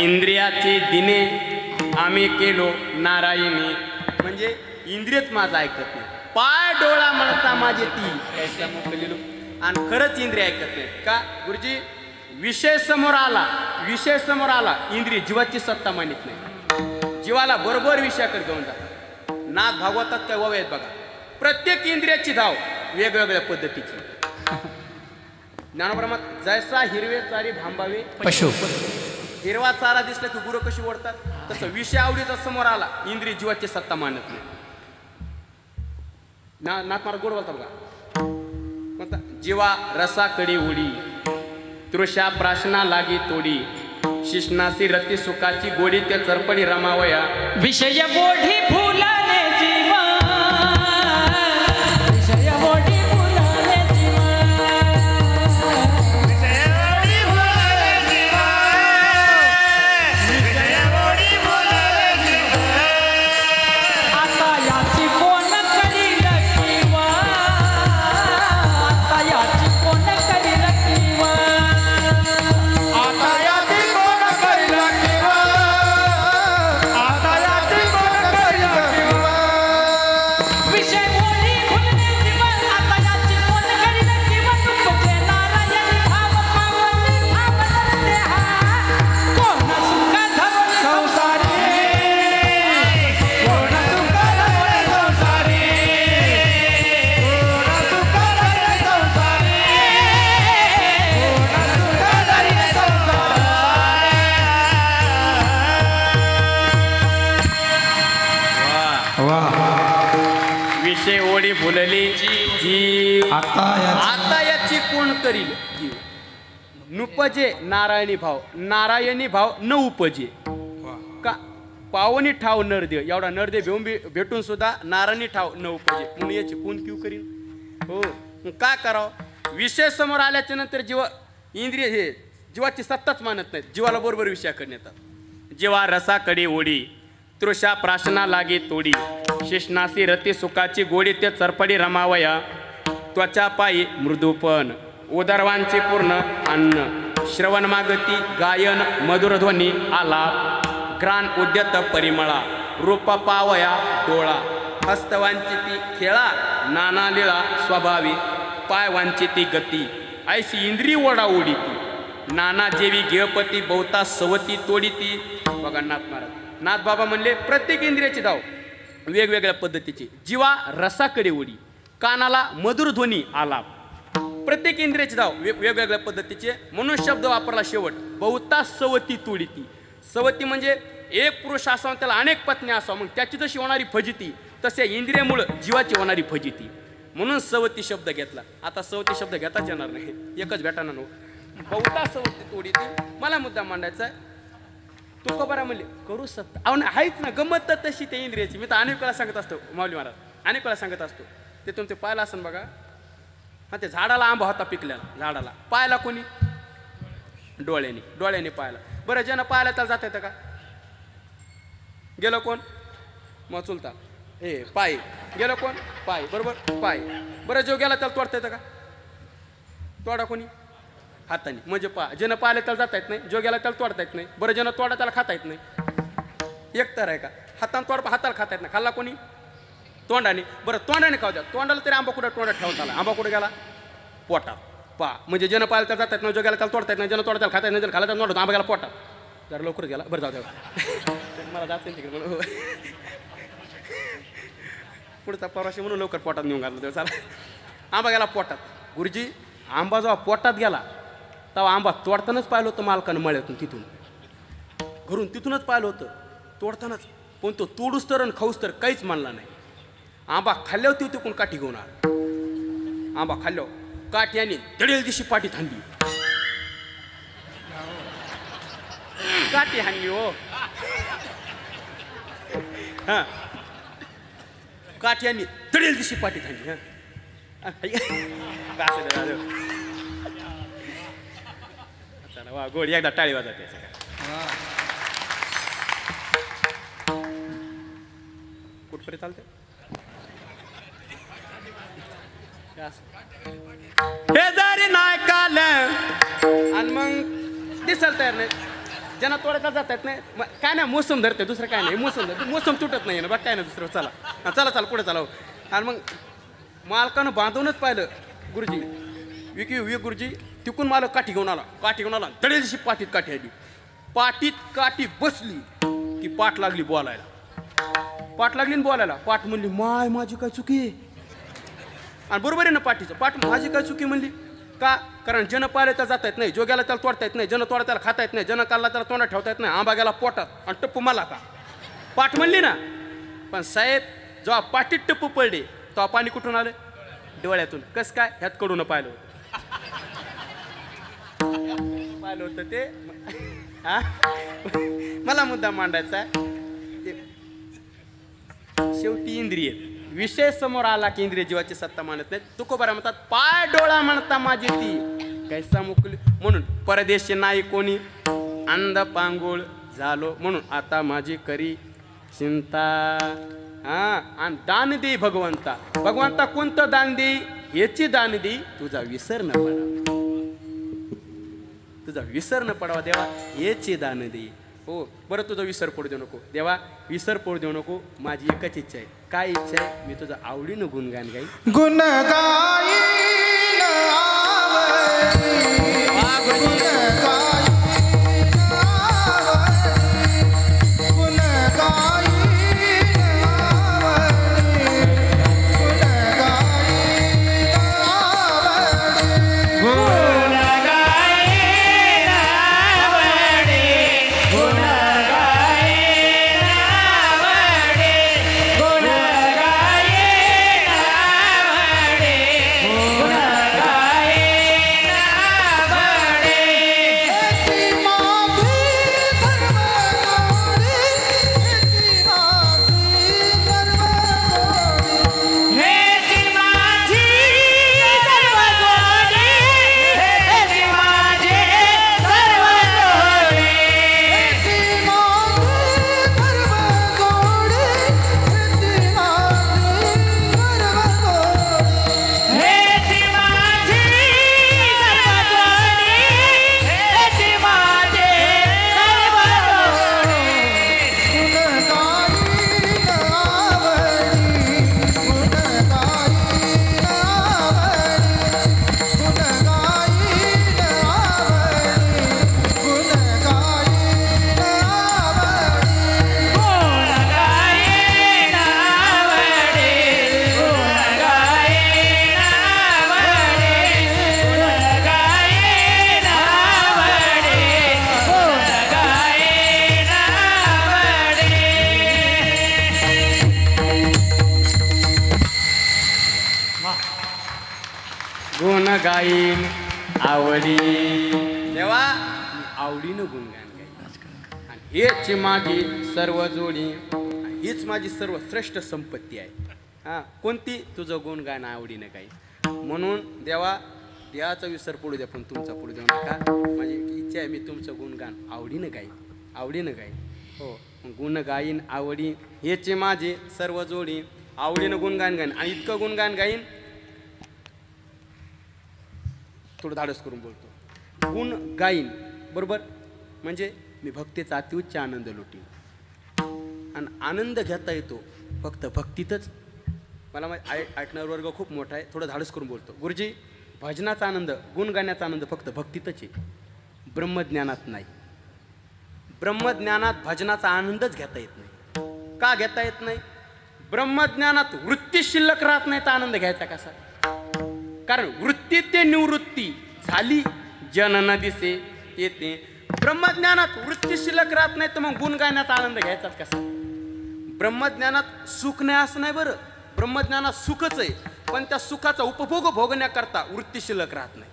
A: इंद्रियाचे दिने आम्ही केलो नारायणी. म्हणजे इंद्रियच माझं ऐकत नाही. पाय डोळा म्हणता माझे ती कैसा मोकलेलो. आणि खरंच इंद्रिय ऐकत नाही का गुरुजी. विषय समोर आला इंद्रिय जीवाची सत्ता मानित नाही. जीवाला बरोबर विषयाकडे घेऊन जातात. नाथ भागवतात काय वय आहेत बघा. प्रत्येक इंद्रियाची धाव वेगवेगळ्या पद्धतीची. ज्ञानप्रमात जैसा हिरवे चारी भांबावे
C: पशु
A: हिरवा चारा दिसला की गुरु कशी ओढतात तसं विषय आवडीचा समोर आला इंद्रिय जीवाची सत्ता मानत नाही. नाथ महाराज गोड बोलतात बघा. जीवा रसाकडे उडी तृषा प्राशना लागी तोडी शिष्णासी रती सुखाची गोडी त्या चरपडी रमावया
C: विषय बोढी फुलाने जीवा विषय बोढी फुलाने जीवा आता याची कोण करील किंवा आता याची कोण करील किंवा आता याची कोण करील किंवा आता याची कोण करील किंवा विषय बोली फुलने जीवन आता याची कोण करील किंवा तुझे नारायण भाव पावले भाव धरते हा कोण सुख धरून संसारी कोण सुख धरून संसारी कोण सुख धरून संसारी कोण सुख धरून संसारी.
A: विषय ओढी फुलली जीव
C: आता
A: आता याची कोण करील जीव. नुपजे नारायणी भाव न उपजे का पावनी ठाव नरदेव एवढा नरदेव भेटून सुद्धा नारायणी ठाव न उपजे म्हणून याची कोण क्यू करील. हो मग काय करावं. विषय समोर आल्याच्या नंतर इंद्रिय हे जीवाची सत्ताच मानत नाहीत. जीवाला बरोबर विषयाकडे येतात. जीवा रसाकडे ओढी तृषा प्राशना लागे तोडी शिष्णासी रती सुखाची गोडी ते चरपडी रमावया त्वचा पायी मृदूपण उदरवांचे पूर्ण अन्न श्रवण मागती गायन मधुर ध्वनी आलाप घ्राण उद्यत परिमळा रूप पावया डोळा हस्त वांचिती खेळा नाना लीळा स्वभावी पाय वांचिती गती ऐशी इंद्री ओढा ओढीती नाना जेवी गेळपती बहुता सवती तोडीती. बघा नाथ महाराज नाथ बाबा म्हणले प्रत्येक इंद्रियाची धाव वेगवेगळ्या पद्धतीची. जीवा रसाकडे ओढी कानाला मधुर ध्वनी आलाप. प्रत्येक इंद्रियाची धाव वेगवेगळ्या पद्धतीचे म्हणून शब्द वापरला शेवट बहुता सवती तोडीती. सवती म्हणजे एक पुरुष असावा त्याला अनेक पत्नी असावं मग त्याची जशी होणारी फजिती तसे इंद्रियामुळं जीवाची होणारी फजिती म्हणून सवती शब्द घेतला. आता सवती शब्द घेताच येणार नाही एकच भेटाना नो बहुता सवती तोडीती. मला मुद्दा मांडायचा आहे तो बरा म्हणले करू शकता अहो नाही आहेच ना गमत तर तशी त्या इंद्रियाची. मी तर अनेक वेळा सांगत असतो माऊली महाराज अनेक वेळा सांगत असतो ते तुमचे पाहिलं असेल बघा. हा ते झाडाला आंबा होता पिकल्याला झाडाला पाहायला कोणी डोळ्याने पाहायला. बरं ज्यानं पाहायला त्याला जाता येतं का गेलं कोण मग चुलता हे पाय गेलं कोण पाय बरोबर पाय. बरं जो गेला त्याला तोडता येतं का तोडा कोणी हाताने म्हणजे ज्यानं पाहिलं त्याला जाता येत नाही जो गेला त्याला तोडता येत नाही. बरं ज्यानं तोडा त्याला खाता येत नाही एक तर आहे का हाताने तोड हाताला खाता येत नाही खाल्ला कोणी तोंडाने. बरं तोंडाने खाऊ द्या तोंडाला तरी आंबा कुठं तोंडात ठेवता आला आंबा कुठे गेला पोटात म्हणजे ज्यानं पाहिलं त्याला जाता येत नाही जो गेला त्याला तोडता येत नाही ज्यानं तोडा त्याला खाता येत नाही ज्यानं खाला त्याला नोडतो आंबा गेला पोटात. जरा लवकर गेला बरं जाऊ द्या मला जाते तिकडे पुढचा प्रवासी म्हणून लवकर पोटात नेऊन घातलं तेव्हा चला आंबा गेला पोटात. गुरुजी आंबा जेव्हा पोटात गेला तेव्हा आंबा तोडतानाच पाहिलं होतं मालकानं मळ्यातून तिथून घरून तिथूनच पाहिलं होतं तोडतानाच. पण तो तोडूस तर आणि खाऊस तर काहीच मानला नाही. आंबा खाल्ल्यावर ती तिकून काठी घेऊन आला. आंबा खाल्ल्यावर काठी आणि दडेल दिशी पाठीत हाणली काठी हाणली हो हा काठी आणि दडेल दिशी पाठीत हाणली चला वा गोडी एकदा टाळी वाजवते. कुठपर्यंत चालते हे जरी नाही काल आणि मग दिसायला तयार नाही ज्यांना तोडायला जात येत नाही काय नाही मोसम धरते दुसरं काय नाही मोसम तुटत नाही ना बघ काय नाही दुसरं चला चला पुढे चला. आणि मग मालकानं बांधूनच पाहिलं गुरुजी विकी गुरुजी तिकून मालक काठी घेऊन आला तडेलशी पाठीत काठी आली. पाठीत काठी बसली की पाठ लागली बोलायला पाठ म्हणली माय माझी काय चुकी आहे. आणि बरोबर आहे ना पाठीचं पाठ माझी काय चुकी म्हणली का कारण ज्यानं पाहिलं त्याला जाता येत नाही जो गेला त्याला तोडता येत नाही ज्यानं तोडा त्याला खाता येत नाही ज्यानं काढला त्याला तोंडात ठेवता येत नाही. आंबा गेला पोटात आणि टप्पू मला का पाठ म्हणली ना. पण साहेब जेव्हा पाठीत टप्पू पडले तेव्हा पाणी कुठून आलं डोळ्यातून. कसं काय ह्यात कडून पाहिलं होतं ते मला मुद्दा मांडायचा आहे. शेवटी इंद्रिय विषय समोर आला की इंद्रिय जीवाची सत्ता मानत नाही. तुकोबारा म्हणतात पाय डोळा म्हणता माझी ती कैसा मुकली म्हणून परदेशी नाही कोणी अंध पांगुळ झालो म्हणून आता माझी करी चिंता. आणि दान दे भगवंता कोणतं दान दे याची दान दे तुझा विसर न पडावा देवा याची दान दे. हो बरं तुझा विसर पडू देऊ नको देवा विसर पडू देऊ नको. माझी एकच इच्छा आहे काय इच्छा आहे मी तुझं आवडीनं गुणगान गाई
C: गुण गाई
A: गाईन आवडी देवा मी आवडीनं गुणगान गाईन आणि हेच माझी सर्व जोडी हीच माझी सर्व श्रेष्ठ संपत्ती आहे. हां कोणती तुझं गुणगान आवडीनं गाईन. म्हणून देवा देवाचा विसर पडू द्या पण तुमचा पडू देऊ नका. माझी इच्छा आहे मी तुमचं गुणगान आवडीनं गाईन. हो गुण गाईन आवडी हेचे माझे सर्व जोडी आवडीनं गुणगान गाईन आणि इतकं गुणगान गाईन थोडं धाडस करून बोलतो गुण गाईन बरोबर म्हणजे मी भक्तीचा अतिउच्च आनंद लुटीन आणि आनंद घेता येतो फक्त भक्तीतच. मला ऐकणार वर्ग खूप मोठा आहे थोडं धाडस करून बोलतो. गुरुजी भजनाचा आनंद गुण गाण्याचा आनंद फक्त भक्तीतच आहे ब्रह्मज्ञानात नाही. ब्रह्मज्ञानात भजनाचा आनंदच घेता येत नाही. का घेता येत नाही? ब्रह्मज्ञानात वृत्ती शिल्लक राहत नाही तर आनंद घ्यायचा कसा? कारण वृत्ती ते निवृत्ती झाली जनन दिसे येते. ब्रह्मज्ञानात वृत्ती शिल्लक राहत नाही तर मग गुण गाण्याचा आनंद घ्यायचाच कसा? ब्रह्मज्ञानात सुख नाही असं नाही बरं. ब्रह्मज्ञानात सुखच आहे पण त्या सुखाचा उपभोग भोगण्याकरता वृत्ती शिल्लक राहत नाही.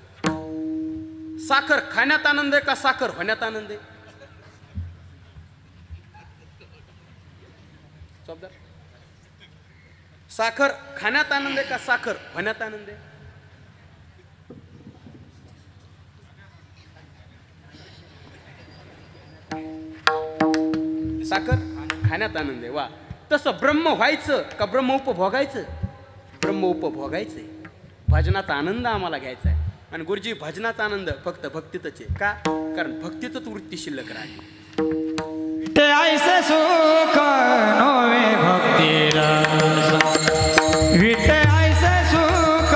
A: साखर खाण्यात आनंद आहे का साखर होण्यात आनंद आहे? साखर खाण्यात आनंद आहे का साखर होण्यात आनंद आहे? साखर खाण्यात आनंद आहे. वा तसं ब्रह्म व्हायचं का ब्रह्म उपभोगायचं? ब्रह्म उपभोगायचंय. भजनाचा आनंद आम्हाला घ्यायचा आहे आणि गुरुजी भजनाचा आनंद फक्त भक्तीतच आहे. का? कारण भक्तीतच वृत्ती शिल्लक राहते.
B: ते ऐसे सुख नोवे भक्ती रस विटे ऐसे सुख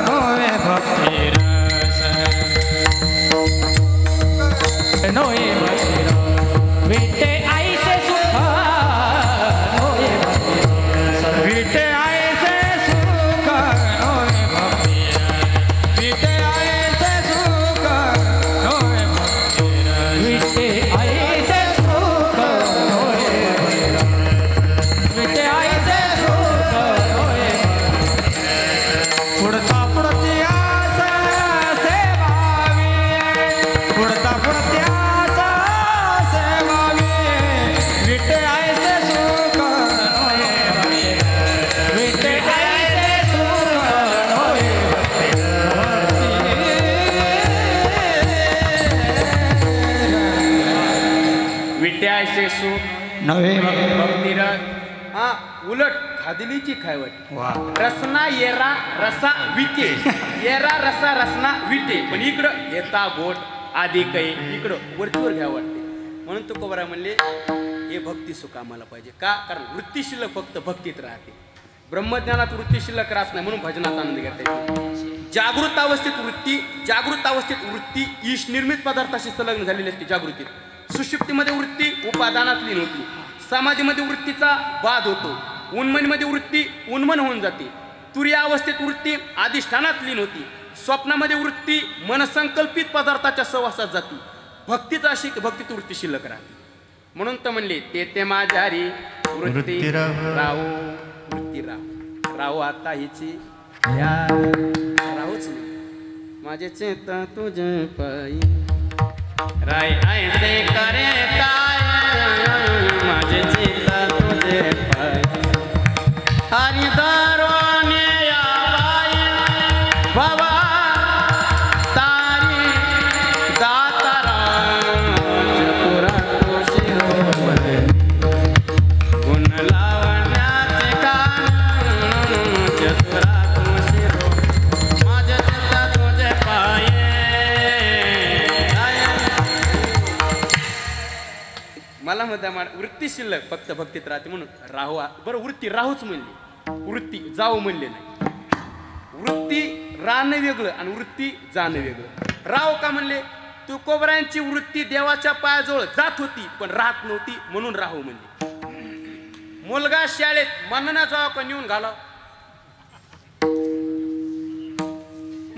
B: नोवे भक्ती रस नोवे भक्ती रस विटे ऐसे सुख नोवे भक्ती रस विटे ऐसे सुख नोवे भक्ती रस विटे ऐसे सुख नोवे भक्ती रस विटे ऐसे सुख नोवे विटे ऐसे सुख नोवे पुढता पुढती आस सेवावी पुढता पुढती आस सेवावी विटे ऐसे सुख नोवे विटे ऐसे सुख नोवे
A: विट्याचे सुख
B: नवे
A: भक्ती रस. हा उलट खादिलीची खायवट रसना येरा रसा विटे येरा रसा रसना विटे पण इकडं येता गोट आधी काही इकडं वरतीवर घ्या वाटते. म्हणून तुकोबरा म्हणले हे भक्ती सुख आम्हाला पाहिजे. का? कारण वृत्ती शिल्लक फक्त भक्तीत राहते. ब्रह्मज्ञानात वृत्ती शिल्लक राहत नाही म्हणून भजनाचा आनंद घेता येतो. जागृत अवस्थेत वृत्ती ईश निर्मित पदार्थाशी संलग्न झालेली असते. जागृतीत सुषुप्तीमध्ये वृत्ती उपादानात लीन होती. समाधीमध्ये वृत्तीचा बाध होतो. उन्मनीमध्ये वृत्ती उन्मन होऊन जाते. तुरीय अवस्थेत वृत्ती अधिष्ठानात लीन होती. स्वप्नामध्ये वृत्ती मनसंकल्पित पदार्थाच्या सहवासात जाते. भक्तीचा अशी भक्तीत वृत्ती शिल्लक राहते. म्हणून तर म्हणले ते माझ्यारी वृत्ती राहू वृत्ती राहू आता हिची राहूच नाही माझे चेत तुझे पायी राय ऐसे करे काय माझे चिता तुझे पाय हरी दारोने या बाई बाबा तारी दातारा चतुरा तो शिरोमणी गुण लावण्याचे कान चतुरा तो शिरो माझे चिता तुझे पाय. मला म्हणता वृत्ती शिल्लक फक्त भक्तीत राहते म्हणून राहू. बरं वृत्ती राहूच म्हणली वृत्ती जाऊ म्हणले नाही. वृत्ती राहणं वेगळं आणि वृत्ती जाणं वेगळं. राव का म्हणले? तुकोबरायांची वृत्ती देवाच्या पायाजवळ जात होती पण राहत नव्हती म्हणून राहू म्हणले. मुलगा शाळेत मनाने जाव का नेऊन घालाव?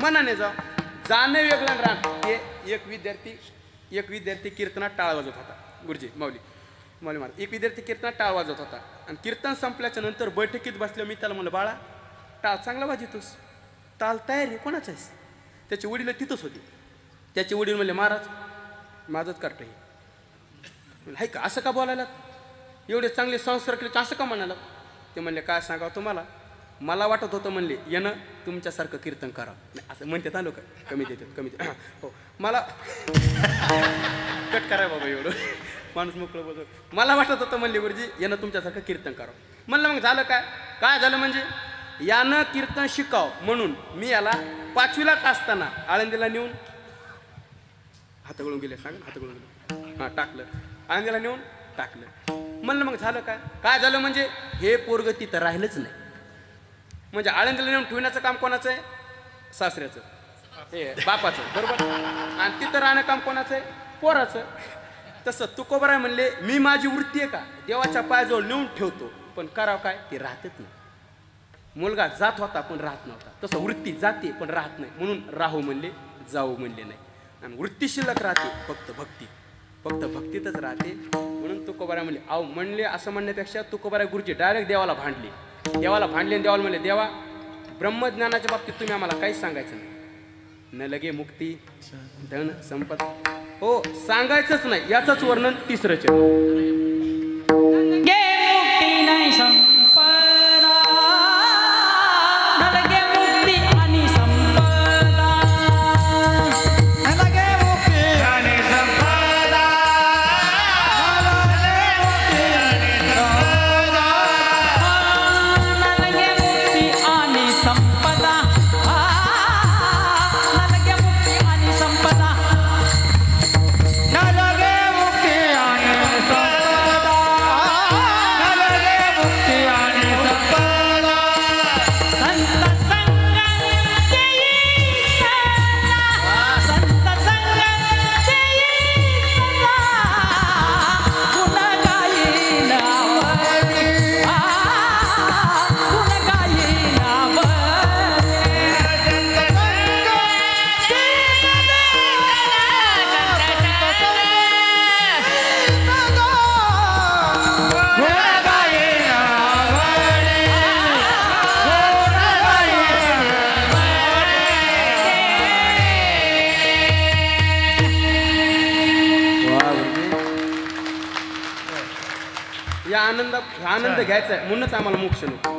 A: मनाने जाव. जाणं वेगळं राहणं. एक विद्यार्थी कीर्तनात टाळ वाजवत होता. गुरुजी माऊली महाराज एक विद्यार्थी कीर्तनात टाळ वाजवत होता आणि कीर्तन संपल्याच्या नंतर बैठकीत बसल्या मी त्याला म्हणलं बाळा टाळ चांगला वाजवतोस ताल तयार आहे कोणाचा आहेस? त्याचे वडील तिथंच होते. त्याचे वडील म्हणले महाराज माझंच कार्ट आहे. हाय का असं का बोलायला, एवढे चांगले संस्कार केले असं का म्हणाला. ते म्हणले काय सांगावं तुम्हाला, मला वाटत होतं म्हणले यानं तुमच्यासारखं कीर्तन करावं. नाही असं म्हणतात ना लोक, कमी देतात कमी देतात. हो मला कट कराय बाबा एवढं माणूस मोकळं बोलतो. मला वाटत होतं म्हणले गुरुजी यानं तुमच्यासारखं कीर्तन करावं. म्हणलं मग झालं काय, काय झालं म्हणजे यानं कीर्तन शिकाव म्हणून मी याला 5वीलाच असताना आळंदीला नेऊन हात गळून गेले, सांगा हात गळून गेले, हां टाकलं आळंदीला नेऊन टाकलं. म्हणलं मग झालं काय, काय झालं म्हणजे हे पोरग तिथं राहिलंच नाही. म्हणजे आळंदीला नेऊन ठेवण्याचं काम कोणाचं आहे, सासऱ्याचं, हे बापाचं बरोबर, आणि तिथं राहणं काम कोणाचं आहे, पोराचं. तसं तुकोबराय म्हणले मी माझी वृत्ती आहे का देवाच्या पायाजवळ नेऊन ठेवतो, पण करावं काय ते राहतच नाही. मुलगा जात होता पण राहत नव्हता, तसं वृत्ती जाते पण राहत नाही, म्हणून राहू म्हणले जाऊ म्हणले नाही. आणि वृत्ती शिल्लक राहते फक्त भक्ती, फक्त भक्तीतच राहते. म्हणून तुकोबराय म्हणले अहो म्हणले असं म्हणण्यापेक्षा तुकोबराय गुरुजी डायरेक्ट देवाला भांडले. देवाला भांडले आणि देवाला म्हणले देवा ब्रह्मज्ञानाच्या बाबतीत तुम्ही आम्हाला काहीच सांगायचं नाही, न लगे मुक्ती धन संपदा, हो सांगायचंच नाही. याचंच वर्णन 3रं
C: गे मुक्ती नाही संपदा, नलगे मुक्ती आणि संपदा, नलगे मुक्ती आणि संपदा, नलगे मुक्ती आणि संपदा, नलगे मुक्ती आणि संपदा, नलगे मुक्ती आणि संपदा, नलगे मुक्ती आणि संपदा, संत संगाचे ईशाला, संत संगाचे ईशाला, गुण गायीन आवडी, गुण गायीन आवडी, संत संगाचे
A: या आनंद घ्यायचा आहे म्हणूनच आम्हाला मोक्ष नको,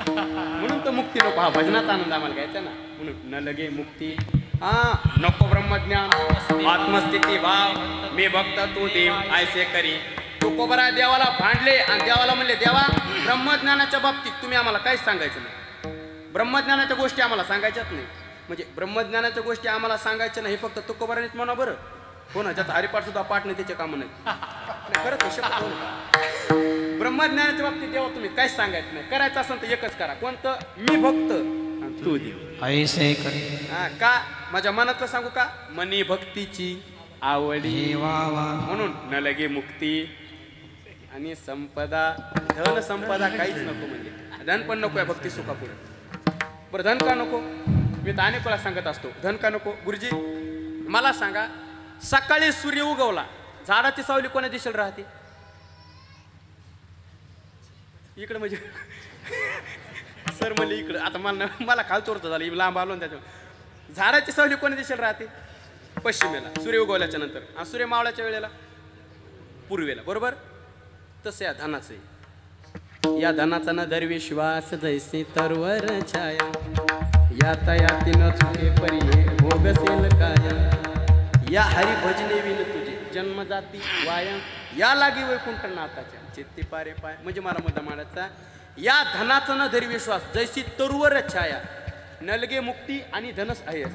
A: म्हणून तो मुक्ती नको. हा भजनाचा आनंद आम्हाला घ्यायचा ना, म्हणून न लगे मुक्ती, हा नको ब्रह्मज्ञान आत्मस्थिती भाव, मी भक्त तू देव ऐसे करी. तुकोबराय देवाला भांडले आणि देवाला म्हणले देवा ब्रह्मज्ञानाच्या बाबतीत तुम्ही आम्हाला काहीच सांगायचं नाही, ब्रह्मज्ञानाच्या गोष्टी आम्हाला सांगायच्याच नाही. म्हणजे ब्रह्मज्ञानाच्या गोष्टी आम्हाला सांगायच्या नाही हे फक्त तुकोबरायनेच म्हणा बरं, हो ना, ज्याचा हरिपाठ सुद्धा पाठ नाही त्याचे कामं नाही. खरंच हे शब्द हो ना. ब्रह्मज्ञानाच्या बाबतीत देवा तुम्ही काहीच सांगायचं नाही, करायचं असेल तर एकच करा, कोणतं, मी भक्त आणि तू देव
C: ऐसे करी.
A: हा का माझ्या मनातलं सांगू का, मनी भक्तीची आवडी, म्हणून न लगे मुक्ती आणि संपदा, धन संपदा काहीच नको. म्हणजे धन पण नको आहे भक्ती सुखापुढे. बरं धन का नको, मी तर अनेक वेळा सांगत असतो धन का नको. गुरुजी मला सांगा, सकाळी सूर्य उगवला झाडाची सावली कोणा दिशेला राहते, इकडे म्हणजे सर म्हणले इकडं, आता मला खालतोरचं झालं लांब आलो ना त्याच्यावर. झाडाची सावली कोणी दिशेला राहते, पश्चिमेला सूर्य उगवल्याच्या नंतर, आणि सूर्य मावळ्याच्या वेळेला पूर्वेला, बरोबर. तसं या धनाचं आहे. या धनाचा न दरविश्वास जैसे तरवर छाया, यातायाती न चुके परी भोगसेल काया, या हरी भजने विन तुझे जन्म जाती वाया, या लागी वैकुंठ नाथाच्या चित्ती पारे पाय. म्हणजे मला मुद्दा मांडायचा, या धनाचा न दरविश्वास जैसी तरुवर छाया, नलगे मुक्ती आणि धन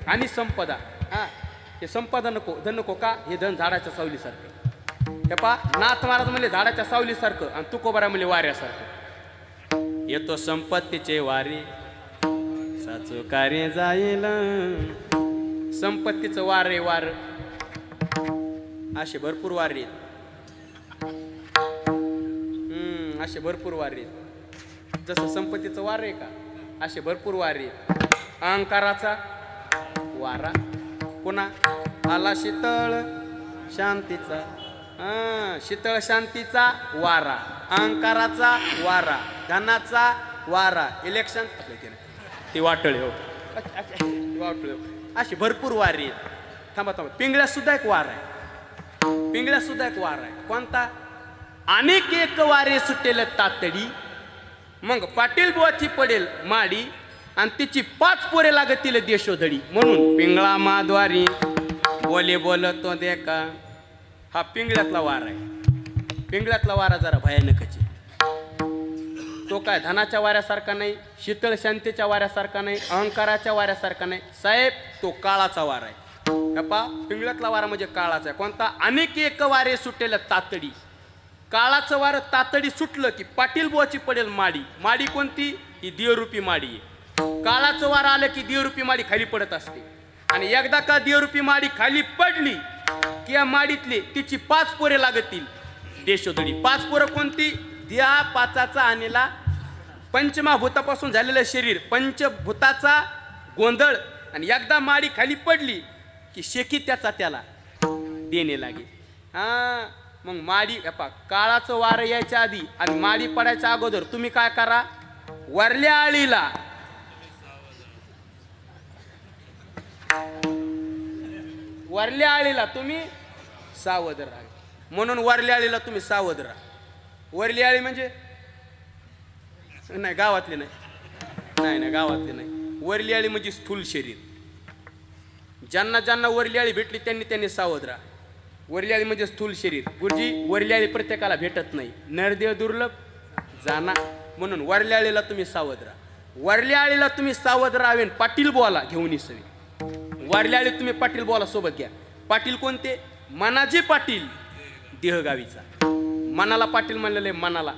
A: आणि संपदा. हा हे संपदा नको, धन नको का, हे धन झाडाच्या सावलीसारखं. हे पा नाथ महाराज म्हणले झाडाच्या सावलीसारखं, आणि तुकोबराय म्हणले वाऱ्यासारखं. येतो संपत्तीचे वारे साचो कार्य जाईल, संपत्तीचं वारे वार, असे भरपूर वारे आहेत. असे भरपूर वारे आहेत. जसं संपत्तीचं वार आहे का, असे भरपूर वारे आहेत. अहंकाराचा वारा, पुन्हा आला शीतळ शांतीचा, शीतळ शांतीचा वारा, अहंकाराचा वारा, धनाचा वारा, इलेक्शन ते वाटळे हो, वाटळे हो. अशी भरपूर वारी आहेत. थांबा थांबा, पिंगळ्यात सुद्धा एक वार आहे. पिंगळ्यात सुद्धा एक वार आहे. कोणता? अनेक एक वारे सुटेल तातडी, मग पाटील बुवाची पडेल माडी, आणि तिची 5 पोरे लागतील देशोधडी. म्हणून पिंगळा माद्वारी बोले बोलतो देखा, हा पिंगळ्यातला वार आहे. पिंगळ्यातला वारा जरा भयानकच आहे. तो काय धनाच्या वाऱ्यासारखा नाही, शीतळ शांतीच्या वाऱ्यासारखा नाही, अहंकाराच्या वाऱ्यासारखा नाही साहेब, तो काळाचा वार आहे. पिंगळ्यातला वारा म्हणजे काळाचा आहे. कोणता? अनेक एक वारे सुटेल तातडी. काळाचं वारं तातडी सुटलं की पाटील बुवाची पडेल माडी. माडी कोणती? ही देवरूपी माडी आहे. काळाचं वारं आलं की देवरूपी माडी खाली पडत असते, आणि एकदा का देवरूपी माडी खाली पडली की या माडीतली तिची 5 पोरे लागतील देशोधडी. 5 पोरं कोणती? द्या पाचाचा आणलेला पंचमहाभूतापासून झालेलं शरीर, पंचभूताचा गोंधळ, आणि एकदा माडी खाली पडली की शेकी त्याचा त्याला देणे लागेल. हा, मग माडी काळाचं वारं यायच्या आधी आणि माडी पडायच्या अगोदर तुम्ही काय करा? वरल्या आळीला तुम्ही सावध राहा. म्हणून वरल्या आळीला तुम्ही सावध राहा. वरली आळी म्हणजे नाही, गावातली नाही, गावातली नाही. वरली आळी म्हणजे स्थूल शरीर. ज्यांना ज्यांना वरली आळी भेटली त्यांनी त्यांनी सावध राहा. वरली आळी म्हणजे स्थूल शरीर. गुरुजी, वरली आळी प्रत्येकाला भेटत नाही, नरदेव दुर्लभ जाना. म्हणून वरल्या आळीला तुम्ही सावध राहा. वरल्या आळीला तुम्ही सावध राहावे. पाटील बुवाला घेऊन इसवी. वरल्या आळी तुम्ही पाटील बुवाला सोबत घ्या. पाटील कोणते? मनाजी पाटील देहगावीचा. मनाला पाटील म्हणलेले. मनाला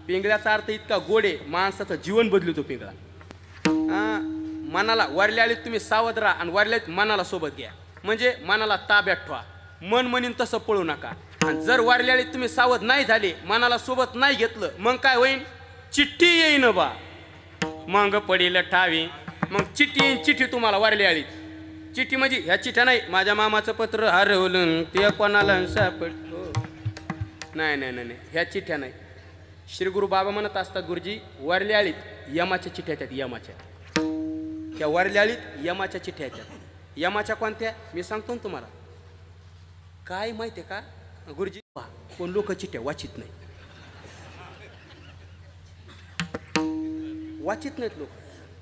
A: पिंगळ्याचा अर्थ इतका गोडे, माणसाचं जीवन बदलतो पिंगळा. मनाला वरल्या आळीत तुम्ही सावध राहा, आणि वरल्यात मनाला सोबत घ्या. म्हणजे मनाला ताब्यात ठेवा. मन म्हणून तसं पळू नका. आणि जर वरल्या आळीत तुम्ही सावध नाही झाले, मनाला सोबत नाही घेतलं, मग काय होईल? चिठ्ठी येईन बा, मग पडेल ठावी. मग चिठ्ठी येईन. चिठ्ठी तुम्हाला वरल्या आळीत. चिठ्ठी म्हणजे ह्या चिठ्ठ्या नाही, माझ्या मामाचं पत्र हरवलं ते कोणाला सापडतो, नाही, ह्या चिठ्ठ्या नाही. श्री गुरु बाबा म्हणत असतात, गुरुजी वरल्या आळीत यमाच्या चिठ्ठ्या येतात. यमाच्या ह्या वरल्या आळीत यमाच्या चिठ्ठ्या येतात. यमाच्या कोणत्या? मी सांगतो ना तुम्हाला. काय माहिती आहे का गुरुजी? कोण लोक चिठ्ठ्या वाचित नाही, वाचित नाहीत लोक.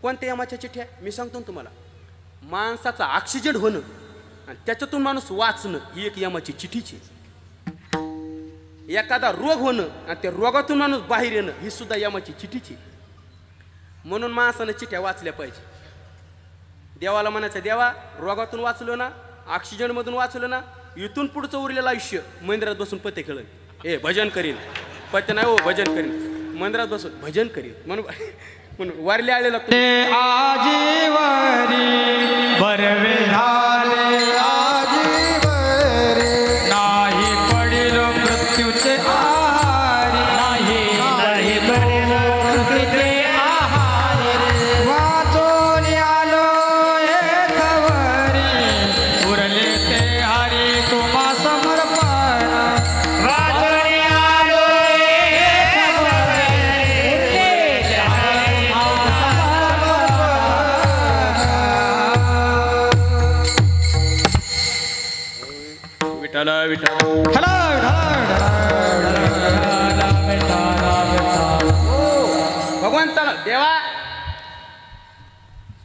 A: कोणत्या यमाच्या चिठ्ठ्या? मी सांगतो ना तुम्हाला. माणसाचा ऑक्सिजन होणं आणि त्याच्यातून माणूस वाचणं ही एक यमाची चिठ्ठीची. एखादा रोग होणं आणि त्या रोगातून माणूस बाहेर येणं ही सुद्धा यमाची चिठ्ठीची. म्हणून माणसानं चिठ्ठ्या वाचल्या पाहिजे. देवाला म्हणायचं, देवा रोगातून वाचलो ना, ऑक्सिजनमधून वाचलो ना, इथून पुढचं उरलेलं आयुष्य मंदिरात बसून पते खेळेल. भजन करीन. पते नाही हो, भजन करीन. मंदिरात बसून भजन करीन. म्हणून वरल्या आलेला
B: आजीवरी बरवे झाले, आजीवरी नाही पडिल मृत्यूचे आहारी, नाही पडिल मृत्यूचे आहारी. वाचून आलो एकवरी, उरले ते हरी तुम्हा समर्पण. वाचून आलो एकवरी,
A: विठ्ठल विठ्ठल. भगवंताला देवा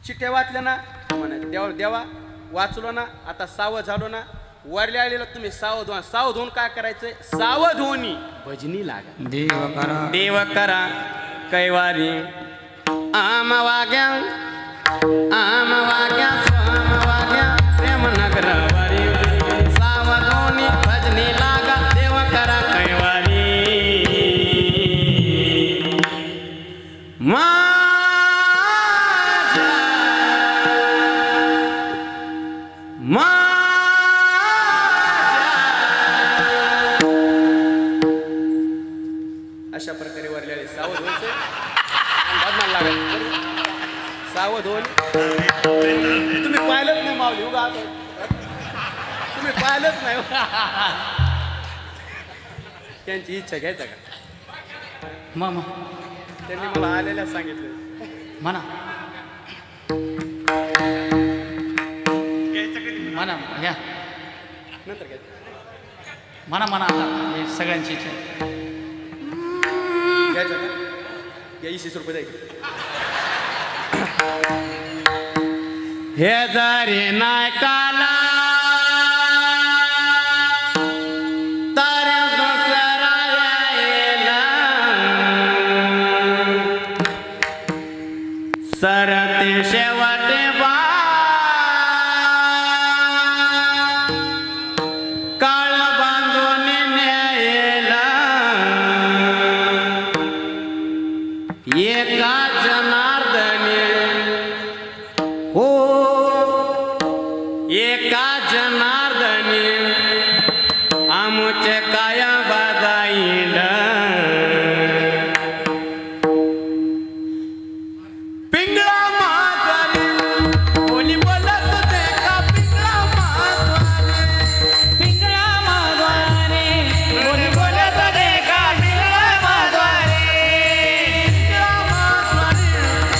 A: चिठ्ठ्या वाचल्या ना, म्हणायचं देवा देवा वाचलो ना, आता सावध झालो ना. वरल्या आलेला तुम्ही सावध व्हा. सावध होऊन काय करायचंय? सावध होऊन भजनी लागा. देव करा कैवारी आम वाग्या स्वाम वाग्या प्रेम नगरवारी. सावधोनी भजनी लागा. देव करा कैवारी अशा प्रकारे वरलेले सावध व्हायचे आणि भजनाला लागायचं. सावध होऊन तुम्ही पाहिलंच नाही माऊली, उगा तुम्ही पाहिलंच नाही. त्यांची इच्छा घ्यायचा का
B: मामा?
A: त्यांनी मला आलेल्या सांगितलं
B: म्हणा.
C: म्हणा घ्या
A: नंतर काय
C: म्हणा म्हणा आता हे सगळ्यांची इच्छा आहे.
A: घ्यायचं का या 20 रुपये द्यायचे हे जरी नाही काला तर दुसरा यायला सरते शेवटे बा काळ बांधून न्यायला एका जनार्दने हो एका जनार्दने आमुचे काया बाजाईल पिंगळा मागले बोली बोलत देखा पिंगळा मागले
D: पिंगळा मागवारे बोली बोलत देखा पिंगळा मागवारे
A: पिंगळा मागले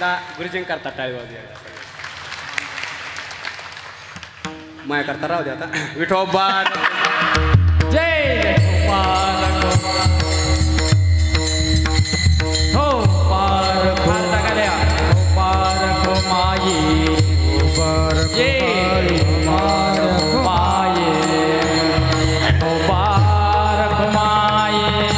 A: एकदा गुरुजीं करता टाळी वाजूया माया करता राहू दे आता विठोबा
D: जय गोपाल हो पार भारता गल्या गोपाल माये जय गोपाल माये गोपाल माये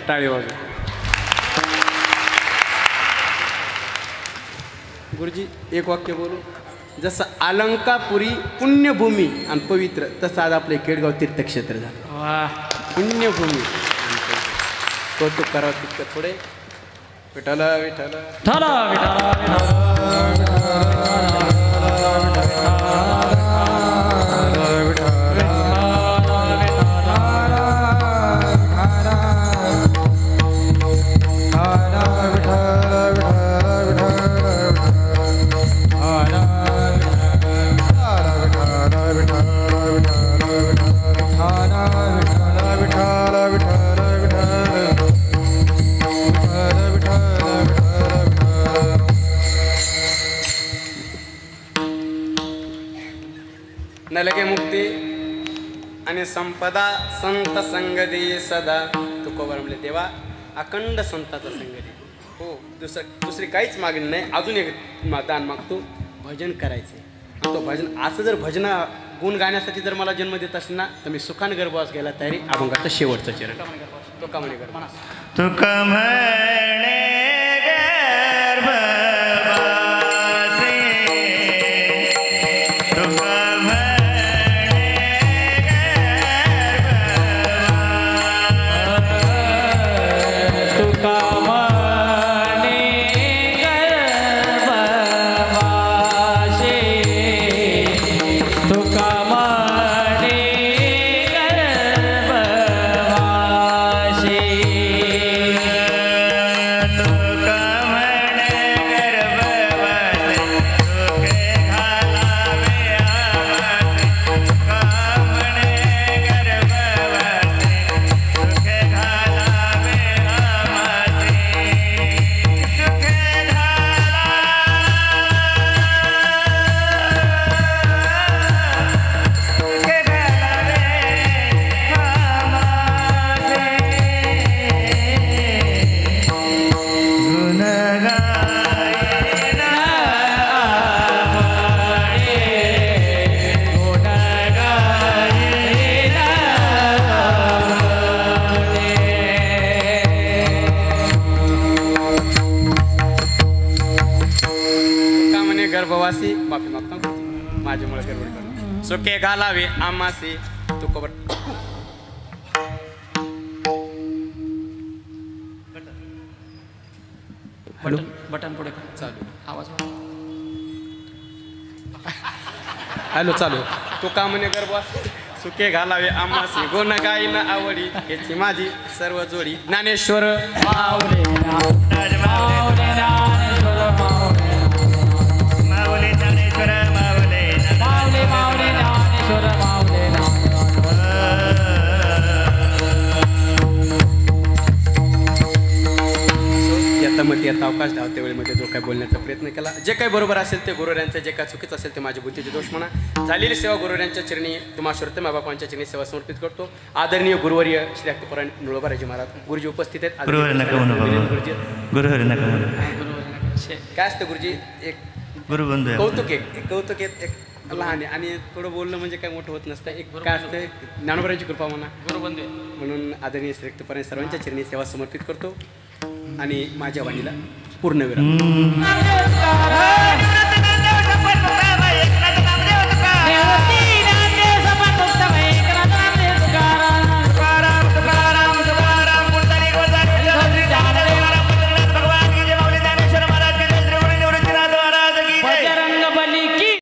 A: टाळी वाजव गुरुजी एक वाक्य बोलू जसं अलंकापुरी पुण्यभूमी आणि पवित्र तसं आज आपले केडगाव तीर्थक्षेत्र झालं पुण्यभूमी कौतुक करावं तितकं थोडे विठाल विठाल नलगे मुक्ती आणि संपदा संत संग दे सदा तुकोबर म्हणले तेव्हा अखंड संताचा संग दे हो दुसरी काहीच मागणी नाही अजून एक दान मागतो भजन करायचे तो भजन असं जर भजन गुण गाण्यासाठी जर मला जन्म देत असेल ना तर मी सुखान गर्भवास घ्यायला तयारी अभंगाचं शेवटचं चरण तो का म्हणे गर्भ
C: तुका म्हणे
A: गर्भवासी माफी मागतो माझ्यामुळे गडबड करू सुके घालावे आमासी तू कबर
D: हॅलो बटन पुढे
A: चालू
D: आवाज
A: हॅलो चालू तू का म्हणे गर्भवासी सुके घालावे आमासी गुण गाई ना आवडी याची माझी सर्व जोडी ज्ञानेश्वर
D: माऊली माऊली ज्ञानेश्वर माऊली
C: माऊली ज्ञानेश्वर माऊली
D: माऊली माऊली ज्ञानेश्वर माऊली
A: यथामती आता अवकाश धावते वेळेमध्ये जो काही बोलण्याचा प्रयत्न केला जे काही बरोबर असेल ते गुरुऱ्यांचं जे काही चुकीचं असेल ते माझ्या बुद्धीचे दोष म्हणा झालेली सेवा गुरुऱ्यांच्या चरणी तुम्हा श्रोते माबापांच्या चरणी सेवा समर्पित करतो आदरणीय गुरुवर्य श्री अक्तपरायण नुळोबाराजी महाराज गुरुजी उपस्थित आहेत
C: गुरुहरी नका म्हणू बाबा.
A: गुरुजी
C: गुरुहरी नका म्हणू.
A: काय असतं गुरुजी एक
C: गुरुबंधू आहे.
A: कौतुक आहे एक कौतुक आहे एक लहान आहे आणि थोडं बोलणं म्हणजे काय मोठं होत नसतं एक काय असतं ज्ञानोबरांची कृपा म्हणा
D: गुरुबंधू
A: म्हणून आदरणीय श्री अक्तपरायण सर्वांच्या चरणी सेवा समर्पित करतो आणि माझ्या वाणीला पूर्ण विराम